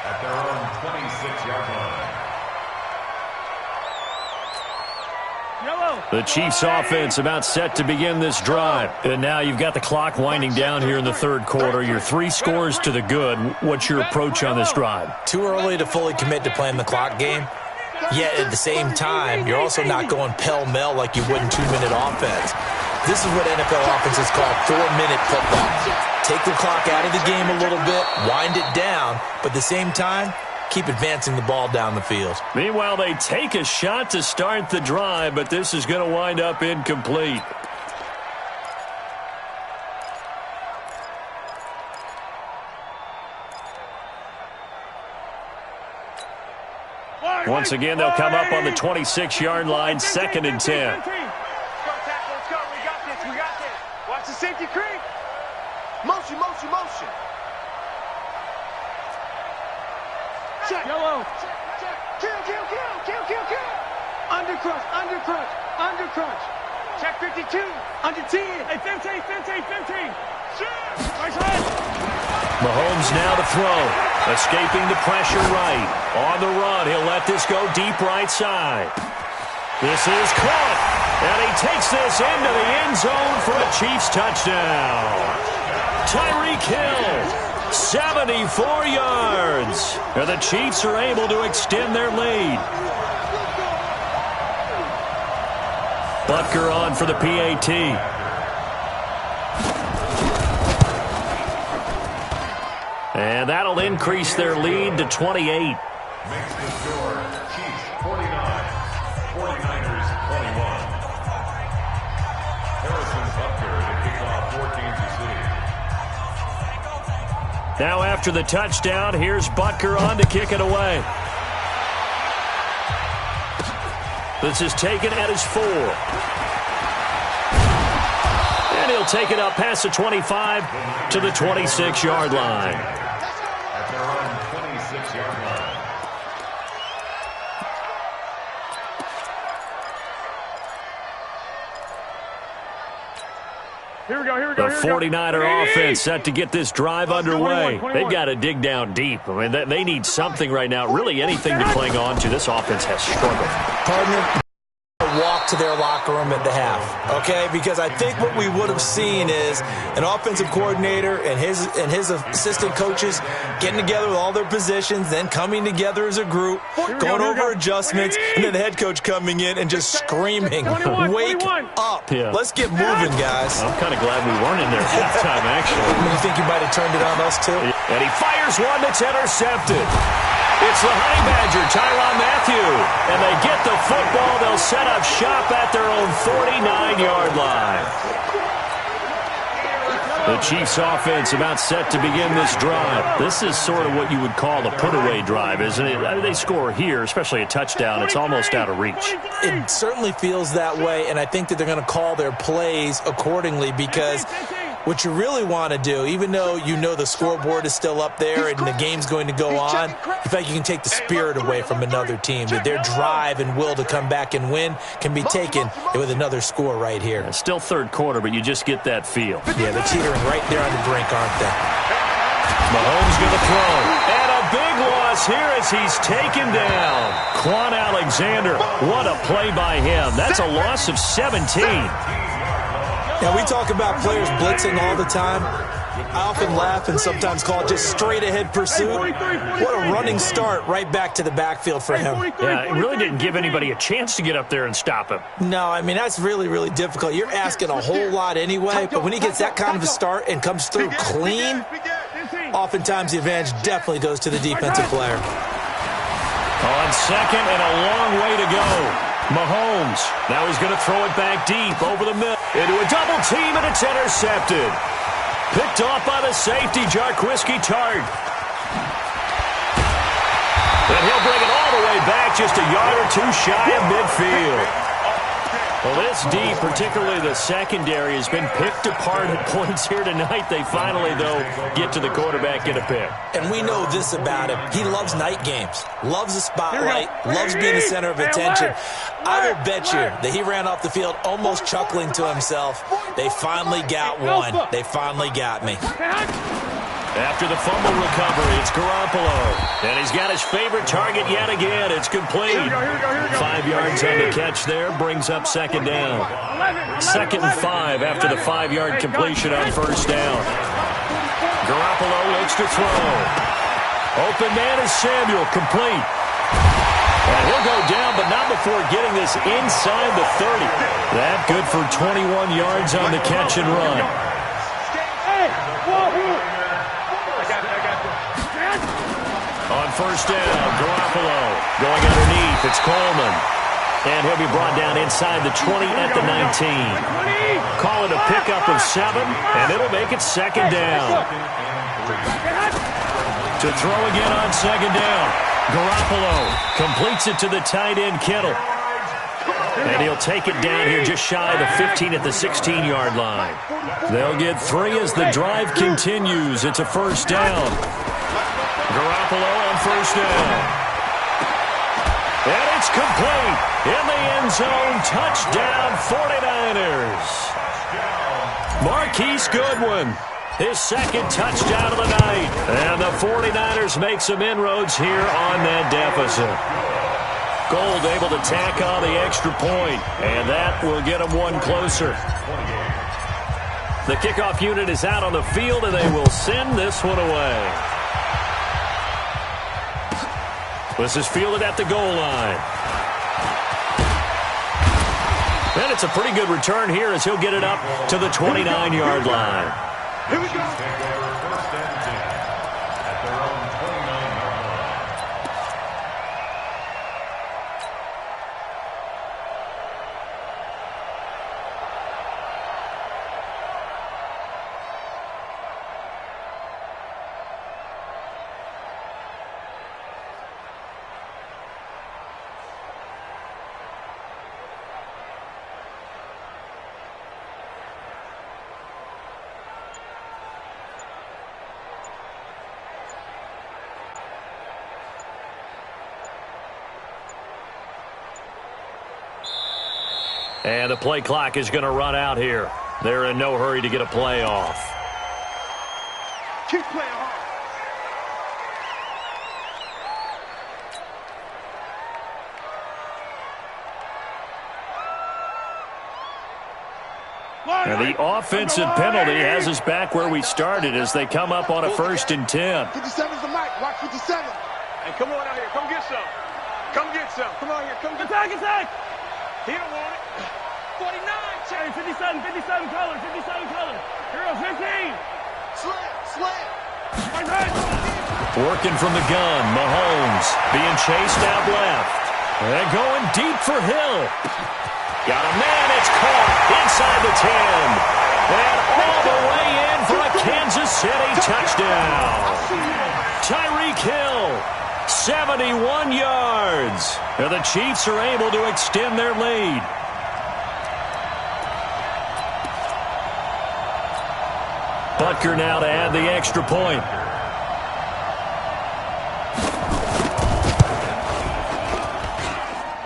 at their own 26-yard line. The Chiefs offense about set to begin this drive. And now you've got the clock winding down here in the third quarter. You're 3 scores to the good. What's your approach on this drive? Too early to fully commit to playing the clock game. Yet at the same time, you're also not going pell-mell like you would in 2-minute offense. This is what NFL offenses call 4-minute football. Take the clock out of the game a little bit, wind it down, but at the same time, keep advancing the ball down the field. Meanwhile, they take a shot to start the drive, but this is going to wind up incomplete. Once again, they'll come up on the 26-yard line, 2nd and 10. Let's go, we got this. Watch the safety creep. Motion. Check. Yellow. Kill. Undercrunch. Check 52. Under 10. Hey, 15. Nice hit. Mahomes now to throw. Escaping the pressure right. On the run, he'll let this go deep right side. This is caught. And he takes this into the end zone for a Chiefs touchdown. Tyreek Hill, 74 yards. And the Chiefs are able to extend their lead. Butker on for the PAT. And that'll increase their lead to 28. Makes the score Chiefs 49, 49ers 21. Harrison Butker to kick off 14 to Now after the touchdown, here's Butker on to kick it away. This is taken at his 4. And he'll take it up past the 25 to the 26-yard line. At their own 26-yard line. The 49er offense set to get this drive underway. They've got to dig down deep. I mean, they need something right now. Really anything to cling on to. This offense has struggled. Partner, walk to their locker room at the half, okay? Because I think what we would have seen is an offensive coordinator and his assistant coaches getting together with all their positions, then coming together as a group, going over adjustments, and then the head coach coming in and just screaming, wake up. Yeah. Let's get moving, guys. I'm kind of glad we weren't in there at halftime, actually. You think you might have turned it on us, too? And he fires one that's intercepted. It's the Honey Badger, Tyrann Mathieu. And they get the football. They'll set up shop at their own 49-yard line. The Chiefs offense about set to begin this drive. This is sort of what you would call a put-away drive, isn't it? I mean, they score here, especially a touchdown. It's almost out of reach. It certainly feels that way, and I think that they're going to call their plays accordingly because what you really want to do, even though you know the scoreboard is still up there and the game's going to go on, in fact, you can take the spirit away from another team. That their drive and will to come back and win can be taken with another score right here. It's still third quarter, but you just get that feel. Yeah, they're teetering right there on the brink, aren't they? Mahomes going to throw. And a big loss here as he's taken down. Quan Alexander, what a play by him. That's a loss of 17. Now, we talk about players blitzing all the time. I often laugh and sometimes call it just straight-ahead pursuit. What a running start right back to the backfield for him. Yeah, it really didn't give anybody a chance to get up there and stop him. No, I mean, that's really, really difficult. You're asking a whole lot anyway, but when he gets that kind of a start and comes through clean, oftentimes the advantage definitely goes to the defensive player. On second and a long way to go. Mahomes, now he's going to throw it back deep over the middle. Into a double team, and it's intercepted. Picked off by the safety, Jarquiski Tart. And he'll bring it all the way back, just a yard or two shy of midfield. Well, this D, particularly the secondary, has been picked apart at points here tonight. They finally, though, get to the quarterback, get a pick. And we know this about him. He loves night games, loves the spotlight, loves being the center of attention. I will bet you that he ran off the field almost chuckling to himself. They finally got one. They finally got me. After the fumble recovery, it's Garoppolo. And he's got his favorite target yet again. It's complete. 5 yards on the catch there. Brings up second down. 2nd and 5 after the 5-yard completion on first down. Garoppolo looks to throw. Open man is Samuel. Complete. And he'll go down, but not before getting this inside the 30. That good for 21 yards on the catch and run. On first down, Garoppolo going underneath. It's Coleman. And he'll be brought down inside the 20 at the 19. Call it a pickup of 7, and it'll make it second down. To throw again on second down. Garoppolo completes it to the tight end, Kittle. And he'll take it down here just shy of the 15 at the 16-yard line. They'll get 3 as the drive continues. It's a first down. Garoppolo on first down. And it's complete. In the end zone, touchdown 49ers. Marquise Goodwin, his second touchdown of the night. And the 49ers make some inroads here on that deficit. Gold able to tack on the extra point, and that will get them one closer. The kickoff unit is out on the field, and they will send this one away. This is fielded at the goal line. And it's a pretty good return here as he'll get it up to the 29-yard line. Here we go. Take over first and 10 at their own 29-yard line. And the play clock is going to run out here. They're in no hurry to get a play off. Keep playing hard. And the offensive penalty has us back where we started as they come up on a 1st and 10. 57's the mic. Watch 57. Hey, come on out here. Come get some. Come get some. Come on here. Come get attack, attack. He don't want it. 49. Check. 57, 57 color, 57 color. Here 15. Slam. Working from the gun, Mahomes being chased out left. And going deep for Hill. Got a man, it's caught inside the 10. And all the way in for a Kansas City touchdown. Tyreek Hill, 71 yards. And the Chiefs are able to extend their lead. Butker now to add the extra point.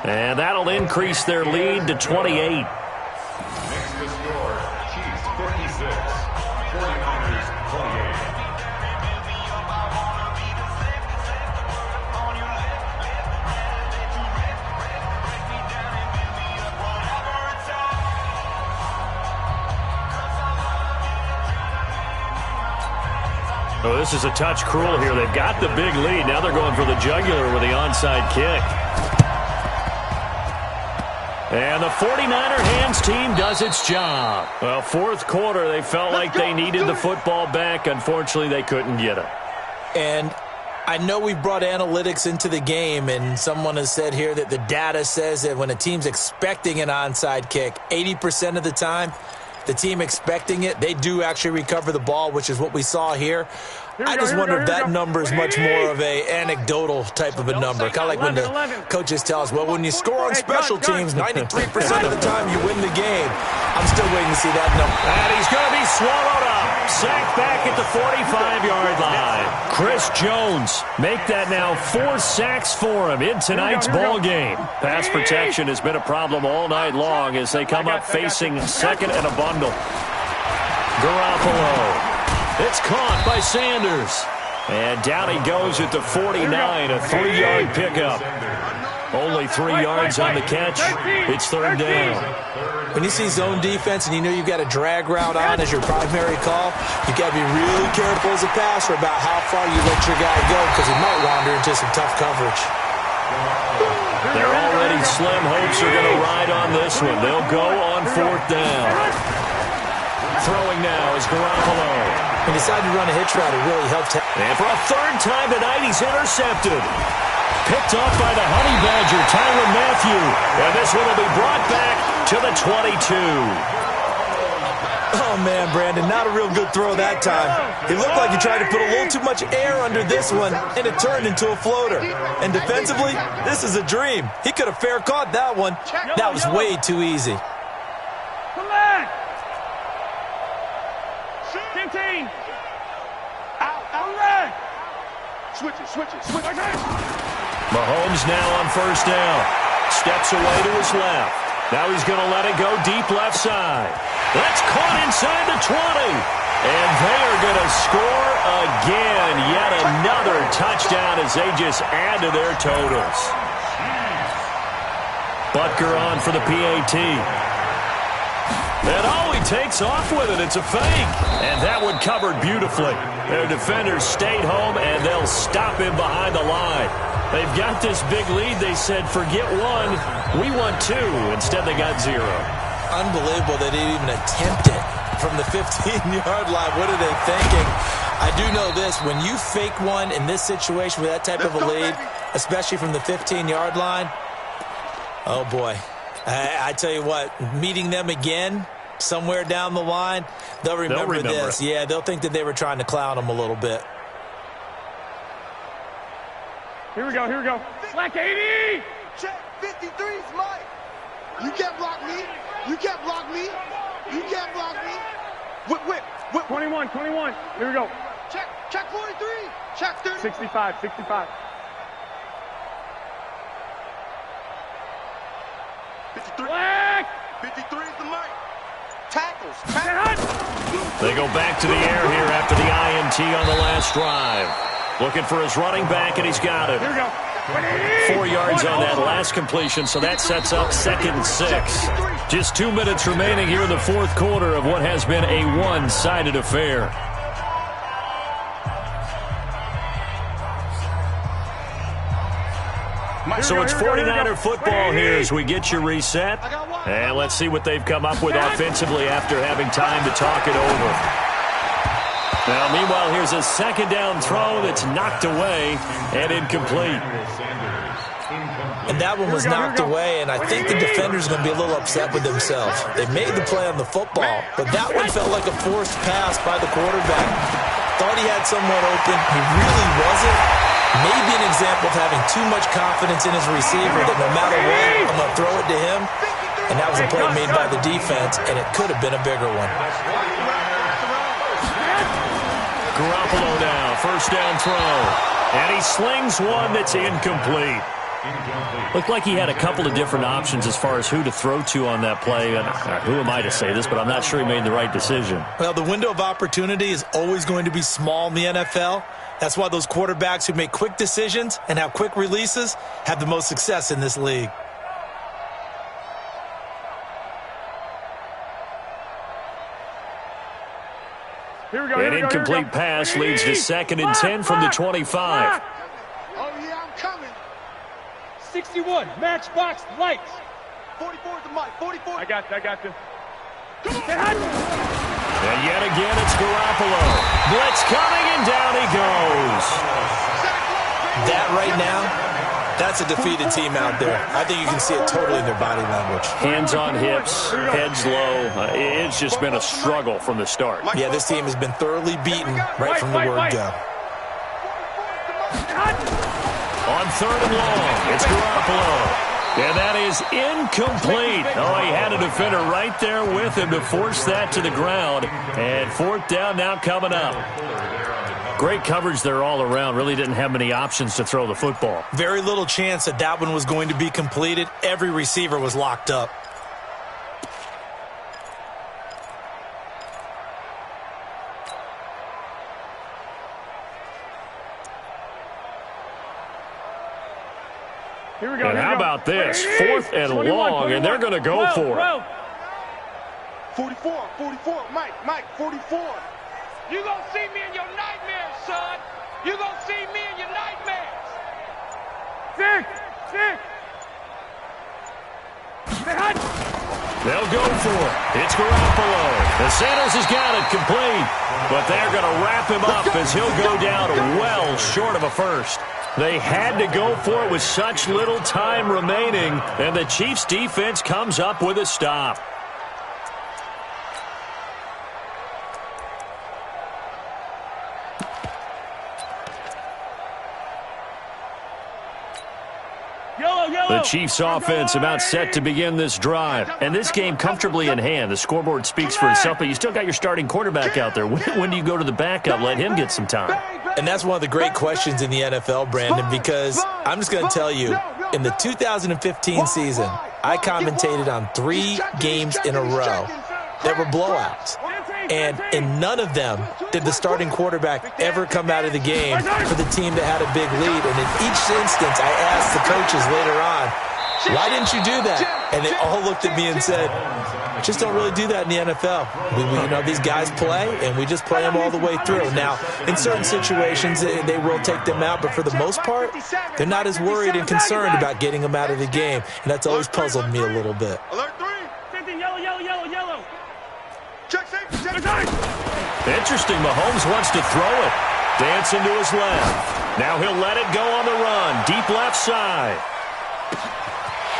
And that'll increase their lead to 28. Next to score, Chiefs 56, 49ers 28. Oh, this is a touch cruel here. They've got the big lead. Now they're going for the jugular with the onside kick. And the 49er hands team does its job. Well, 4th quarter, they felt like they needed the football back. Unfortunately, they couldn't get it. And I know we brought analytics into the game, and someone has said here that the data says that when a team's expecting an onside kick, 80% of the time, the team expecting it, they do actually recover the ball, which is what we saw here. I just wonder if that number is much more of a anecdotal type of a number. Kind of like when the coaches tell us, well, when you score on special teams, 93% of the time you win the game. I'm still waiting to see that number. And he's going to be swallowed up. Sacked back at the 45-yard line. Chris Jones make that now 4 sacks for him in tonight's ball game. Pass protection has been a problem all night long as they come up facing second and a bundle. Garoppolo. It's caught by Sanders. And down he goes at the 49, a 3-yard pickup. Only 3 yards on the catch. It's 3rd down. When you see zone defense and you know you've got a drag route on as your primary call, you've got to be really careful as a passer about how far you let your guy go because he might wander into some tough coverage. They're already slim hopes are going to ride on this one. They'll go on 4th down. Throwing now is Garoppolo. He decided to run a hitch route. It really helped him. And for a 3rd time tonight, he's intercepted. Picked off by the Honey Badger, Tyrann Mathieu. And this one will be brought back to the 22. Oh, man, Brandon, not a real good throw that time. It looked like he tried to put a little too much air under this one, and it turned into a floater. And defensively, this is a dream. He could have fair caught that one. That was way too easy. Come back. 15. Out. Switch it. Mahomes now on 1st down. Steps away to his left. Now he's going to let it go deep left side. That's caught inside the 20. And they are going to score again. Yet another touchdown as they just add to their totals. Butker on for the PAT. And oh, he takes off with it. It's a fake. And that one covered beautifully. Their defenders stayed home, and they'll stop him behind the line. They've got this big lead. They said, forget 1, we want 2. Instead, they got 0. Unbelievable they didn't even attempt it from the 15-yard line. What are they thinking? I do know this. When you fake one in this situation with that type of a lead, especially from the 15-yard line, oh, boy. I tell you what, meeting them again somewhere down the line, they'll remember this. Yeah, they'll think that they were trying to clown them a little bit. Here we go. Black 80. Check 53's Mike. You can't block me. Whip. 21. Here we go. Check 43. Check 30. 65. 53. Black. 53's the mic. Tackles. They go back to the air here after the INT on the last drive. Looking for his running back, and he's got it. Here we go. 4 yards on that last completion, so that sets up 2nd and 6. Just 2 minutes remaining here in the fourth quarter of what has been a one-sided affair. So it's 49er football here as we get you reset. And let's see what they've come up with offensively after having time to talk it over. Now, meanwhile, here's a 2nd down throw that's knocked away and incomplete. And that one was knocked away, and I think the defender's going to be a little upset with themselves. They made the play on the football, but that one felt like a forced pass by the quarterback. Thought he had someone open. He really wasn't. Maybe an example of having too much confidence in his receiver that no matter what, I'm going to throw it to him. And that was a play made by the defense, and it could have been a bigger one. Garoppolo now, 1st down throw. And he slings one that's incomplete. Looked like he had a couple of different options as far as who to throw to on that play. And who am I to say this, but I'm not sure he made the right decision. Well, the window of opportunity is always going to be small in the NFL. That's why those quarterbacks who make quick decisions and have quick releases have the most success in this league. An incomplete pass leads to 2nd and 10 from the 25. Oh, yeah, I'm coming. 61, matchbox lights. 44's the mic. 44. I got you. And yet again, it's Garoppolo. Blitz coming, and down he goes. That right now, that's a defeated team out there. I think you can see it totally in their body language. Hands on hips, heads low. It's just been a struggle from the start. Yeah, this team has been thoroughly beaten right from the word go. On 3rd and long, it's Garoppolo. And that is incomplete. Oh, he had a defender right there with him to force that to the ground. And 4th down now coming up. Great coverage there all around. Really didn't have many options to throw the football. Very little chance that that one was going to be completed. Every receiver was locked up. Here we go. And how about this? 4th and long, and they're going to go for it. 44, Mike, 44. You gonna see me in your nightmares, son. You gonna see me in your nightmares. 6. They'll go for it. It's Garoppolo. The Sanders has got it complete, but they're going to wrap him up as he'll go down well short of a first. They had to go for it with such little time remaining, and the Chiefs' defense comes up with a stop. The Chiefs' offense about set to begin this drive. And this game comfortably in hand. The scoreboard speaks for itself, but you still got your starting quarterback out there. When do you go to the backup? Let him get some time. And that's one of the great questions in the NFL, Brandon, because I'm just going to tell you, in the 2015 season, I commentated on 3 games in a row that were blowouts. And in none of them did the starting quarterback ever come out of the game for the team that had a big lead. And in each instance, I asked the coaches later on, why didn't you do that? And they all looked at me and said, just don't really do that in the NFL. You know, these guys play, and we just play them all the way through. Now, in certain situations, they will take them out, but for the most part, they're not as worried and concerned about getting them out of the game. And that's always puzzled me a little bit. Alert 3. Yellow. Check safety. Interesting. Mahomes wants to throw it. Dancing to his left. Now he'll let it go on the run. Deep left side.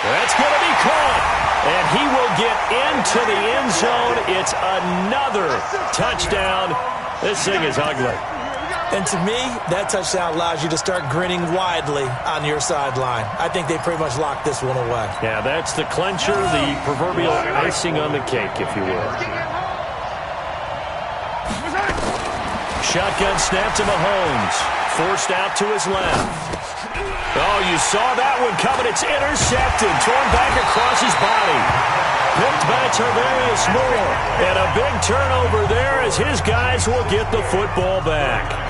That's going to be caught. And he will get into the end zone. It's another touchdown. This thing is ugly. And to me, that touchdown allows you to start grinning widely on your sideline. I think they pretty much locked this one away. Yeah, that's the clincher, the proverbial icing on the cake, if you will. Shotgun snap to Mahomes. Forced out to his left. Oh, you saw that one coming. It's intercepted. Torn back across his body. picked by Tarvarius Moore. And a big turnover there as his guys will get the football back.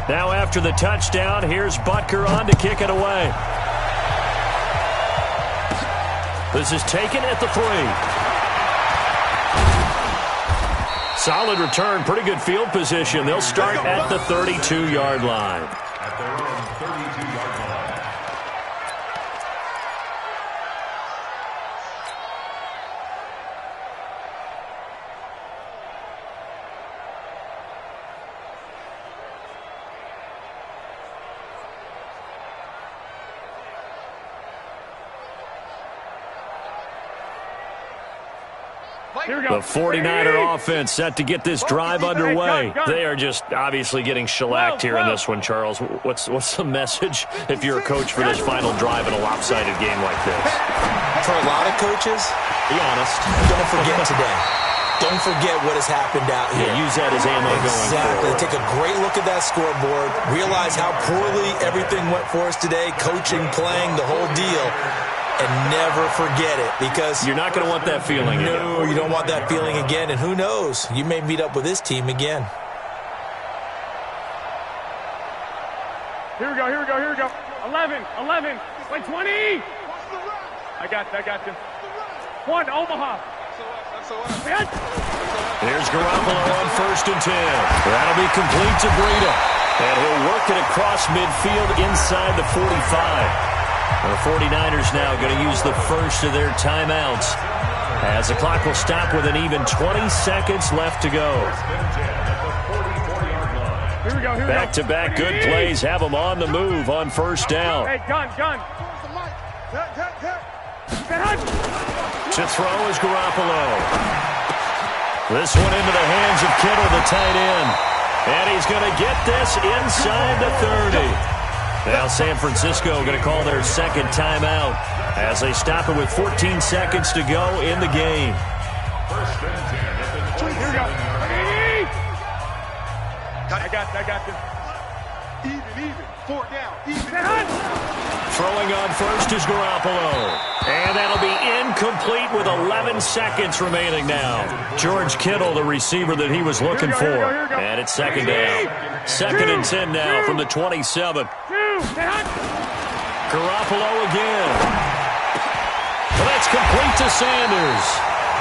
Now after the touchdown, here's Butker on to kick it away. This is taken at the 3. Solid return, pretty good field position. They'll start at the 32-yard line. At their own 32-yard line. The 49er offense set to get this drive underway. They are just obviously getting shellacked here in this one, Charles. What's the message if you're a coach for this final drive in a lopsided game like this? For a lot of coaches, be honest. Don't forget today. Don't forget what has happened out here. Yeah, use that as ammo going Exactly. forward. Take a great look at that scoreboard. Realize how poorly everything went for us today. Coaching, playing, the whole deal. And never forget it, because you're not going to want that feeling again. No, you don't want that feeling again. And who knows? You may meet up with this team again. Here we go. 11. Wait, 20. I got you. 1, Omaha. Here's Garoppolo on 1st and 10. That'll be complete to Breida. And he'll work it across midfield inside the 45. The 49ers now going to use the first of their timeouts as the clock will stop with an even 20 seconds left to go. Here we go. Back-to-back good plays have them on the move on 1st down. Hey, gun. To throw is Garoppolo. This one into the hands of Kittle, the tight end. And he's going to get this inside the 30. Now San Francisco going to call their second timeout as they stop it with 14 seconds to go in the game. Here we go. I got you. Even. 4 down. Even. Throwing on first is Garoppolo. And that'll be incomplete with 11 seconds remaining now. George Kittle, the receiver that he was looking for. And it's 2nd down. 2nd and 10 now from the 27. Garoppolo again. Well, that's complete to Sanders.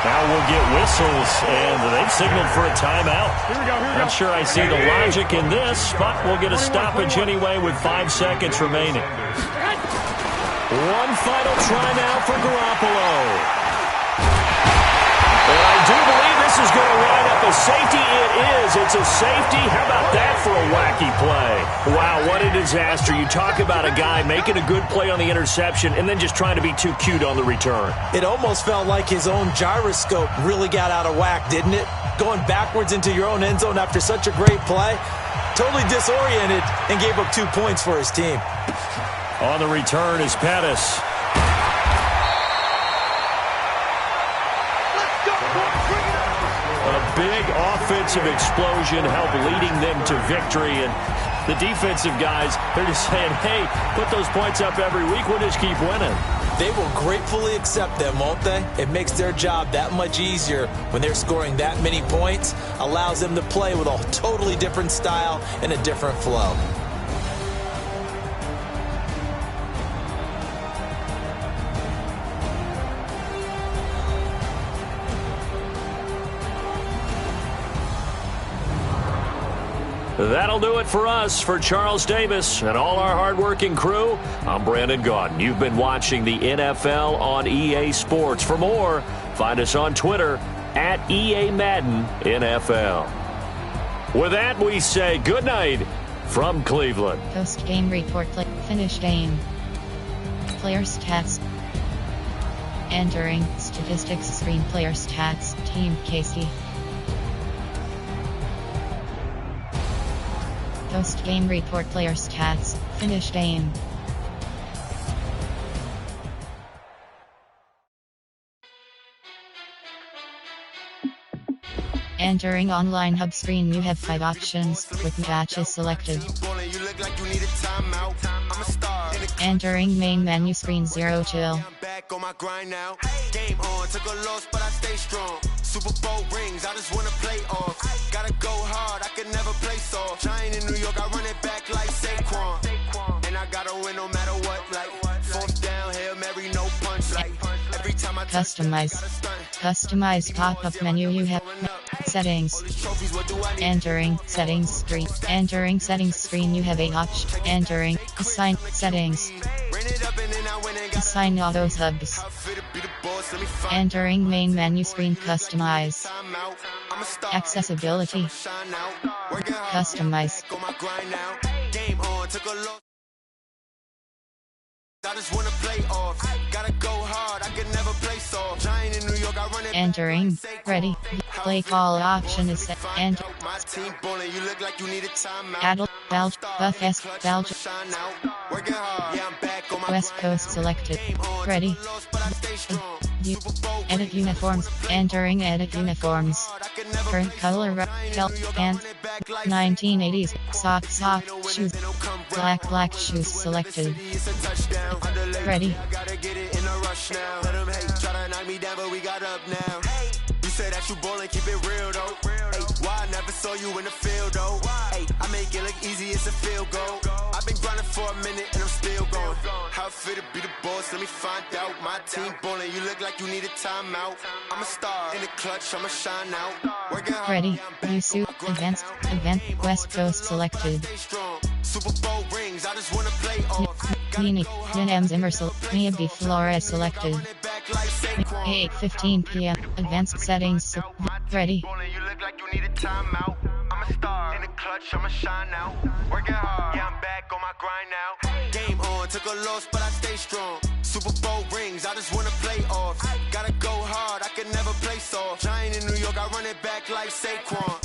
Now we'll get whistles, and they've signaled for a timeout. Here we go. Not sure I see the logic in this, but we'll get a stoppage anyway with 5 seconds remaining. One final try now for Garoppolo. And I do believe this is going to wind up a safety. It is. It's a safety. How about that for a wacky play? Wow, what a disaster. You talk about a guy making a good play on the interception and then just trying to be too cute on the return. It almost felt like his own gyroscope really got out of whack, didn't it? Going backwards into your own end zone after such a great play. Totally disoriented and gave up 2 points for his team. On the return is Pettis. A big offensive explosion helped leading them to victory. And the defensive guys, they're just saying, hey, put those points up every week. We'll just keep winning. They will gratefully accept them, won't they? It makes their job that much easier when they're scoring that many points. Allows them to play with a totally different style and a different flow. That'll do it for us. For Charles Davis and all our hardworking crew, I'm Brandon Gaudin. You've been watching the NFL on EA Sports. For more, find us on Twitter at EA Madden NFL. With that, we say good night from Cleveland. Post-game report. Finish game. Player stats. Entering statistics screen. Player stats. Team KC. Post-game report. Player stats. Finish game. Entering online hub screen, you have 5 options with matches selected. Entering main menu screen, 0 chill. Game on, took a loss, but I stay strong. Super Bowl rings, I just wanna play off. Gotta go hard, I can never play soft. Giant in New York, I run it back like Saquon. And I gotta win no matter what, like 4th down, Hail Mary, no punch, like every time I Customize pop-up menu, you have settings. Entering settings screen. Entering settings screen, you have 8 options. Entering assign settings. Assign auto subs. Entering main menu screen, customize. Accessibility. Customize. I just wanna play off. Gotta go hard, I can never play soft. Giant in New York, I run it. Entering ready. Play call option is set. Enter. My team bowling, you look like you need a timeout. Adult Belgium Buff S Belgium West Coast selected. Ready. Edit uniforms. Entering edit uniforms. Current color and 1980s sock shoes. Black shoes selected. Ready. You say that you ballin', keep it real though. Hey, why I never saw you in the field though? Hey, I make it look easy, it's a field goal. I've been grinding for a minute and I'm still going. How it feel to be the boss? Let me find out. My team ballin', you look like you need a timeout. I'm a star in the clutch, I'ma shine out. Working hard. Ready. New suit event West Coast selected. Super Bowl rings, I just wanna play off. Nini Immersal Mia B Flores selected. 8:15 p.m. Advanced settings. Ready. You look like you need a timeout. I'm a star in the clutch, I'ma shine out. Working hard, yeah, I'm back on my grind now. Game on, took a loss, but I stay strong. Super Bowl rings, I just wanna play off. Gotta go hard, I can never play soft. Giant in New York, I run it back like Saquon.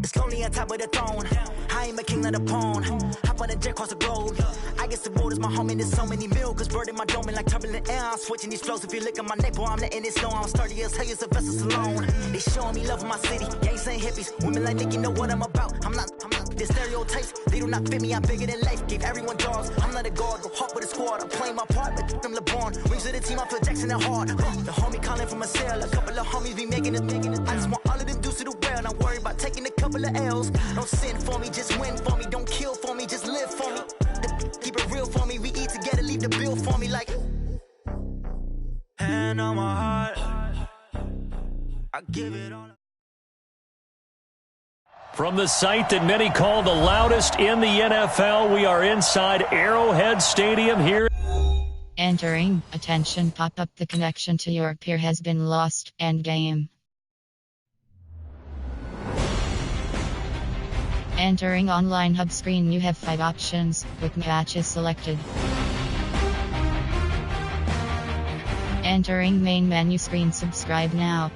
It's lonely on top of the throne. I am a king of the pawn. Hop on a jet across the globe. I guess the road is my home and there's so many milkers bird in my dome and like turbulent air. I'm switching these flows. If you look at my neck, boy, I'm letting it slow. I'm sturdy as hell as a vessel alone. They showing me love in my city. Gangs and hippies. Women like Nick, you know what I'm about. I'm not the stereotypes. They do not fit me. I'm bigger than life. Gave everyone dogs. I'm not a guard. Go hard with a squad. I'm playing my part, but I'm LeBron. Wings of the team. I feel Jackson and hard. The homie calling from a cell. A couple of homies be making it. I just want all of them dudes to the well. Not worry about taking a couple of L's. Don't sin for me, just win for me. Don't kill for me, just live for me. Keep it real for me. We eat together, leave the bill for me like. Hand on my heart, I give it all. From the site that many call the loudest in the NFL, we are inside Arrowhead Stadium here. Entering. Attention, pop up. The connection to your peer has been lost. End game. Entering online hub screen, you have 5 options with matches selected. Entering main menu screen, subscribe now.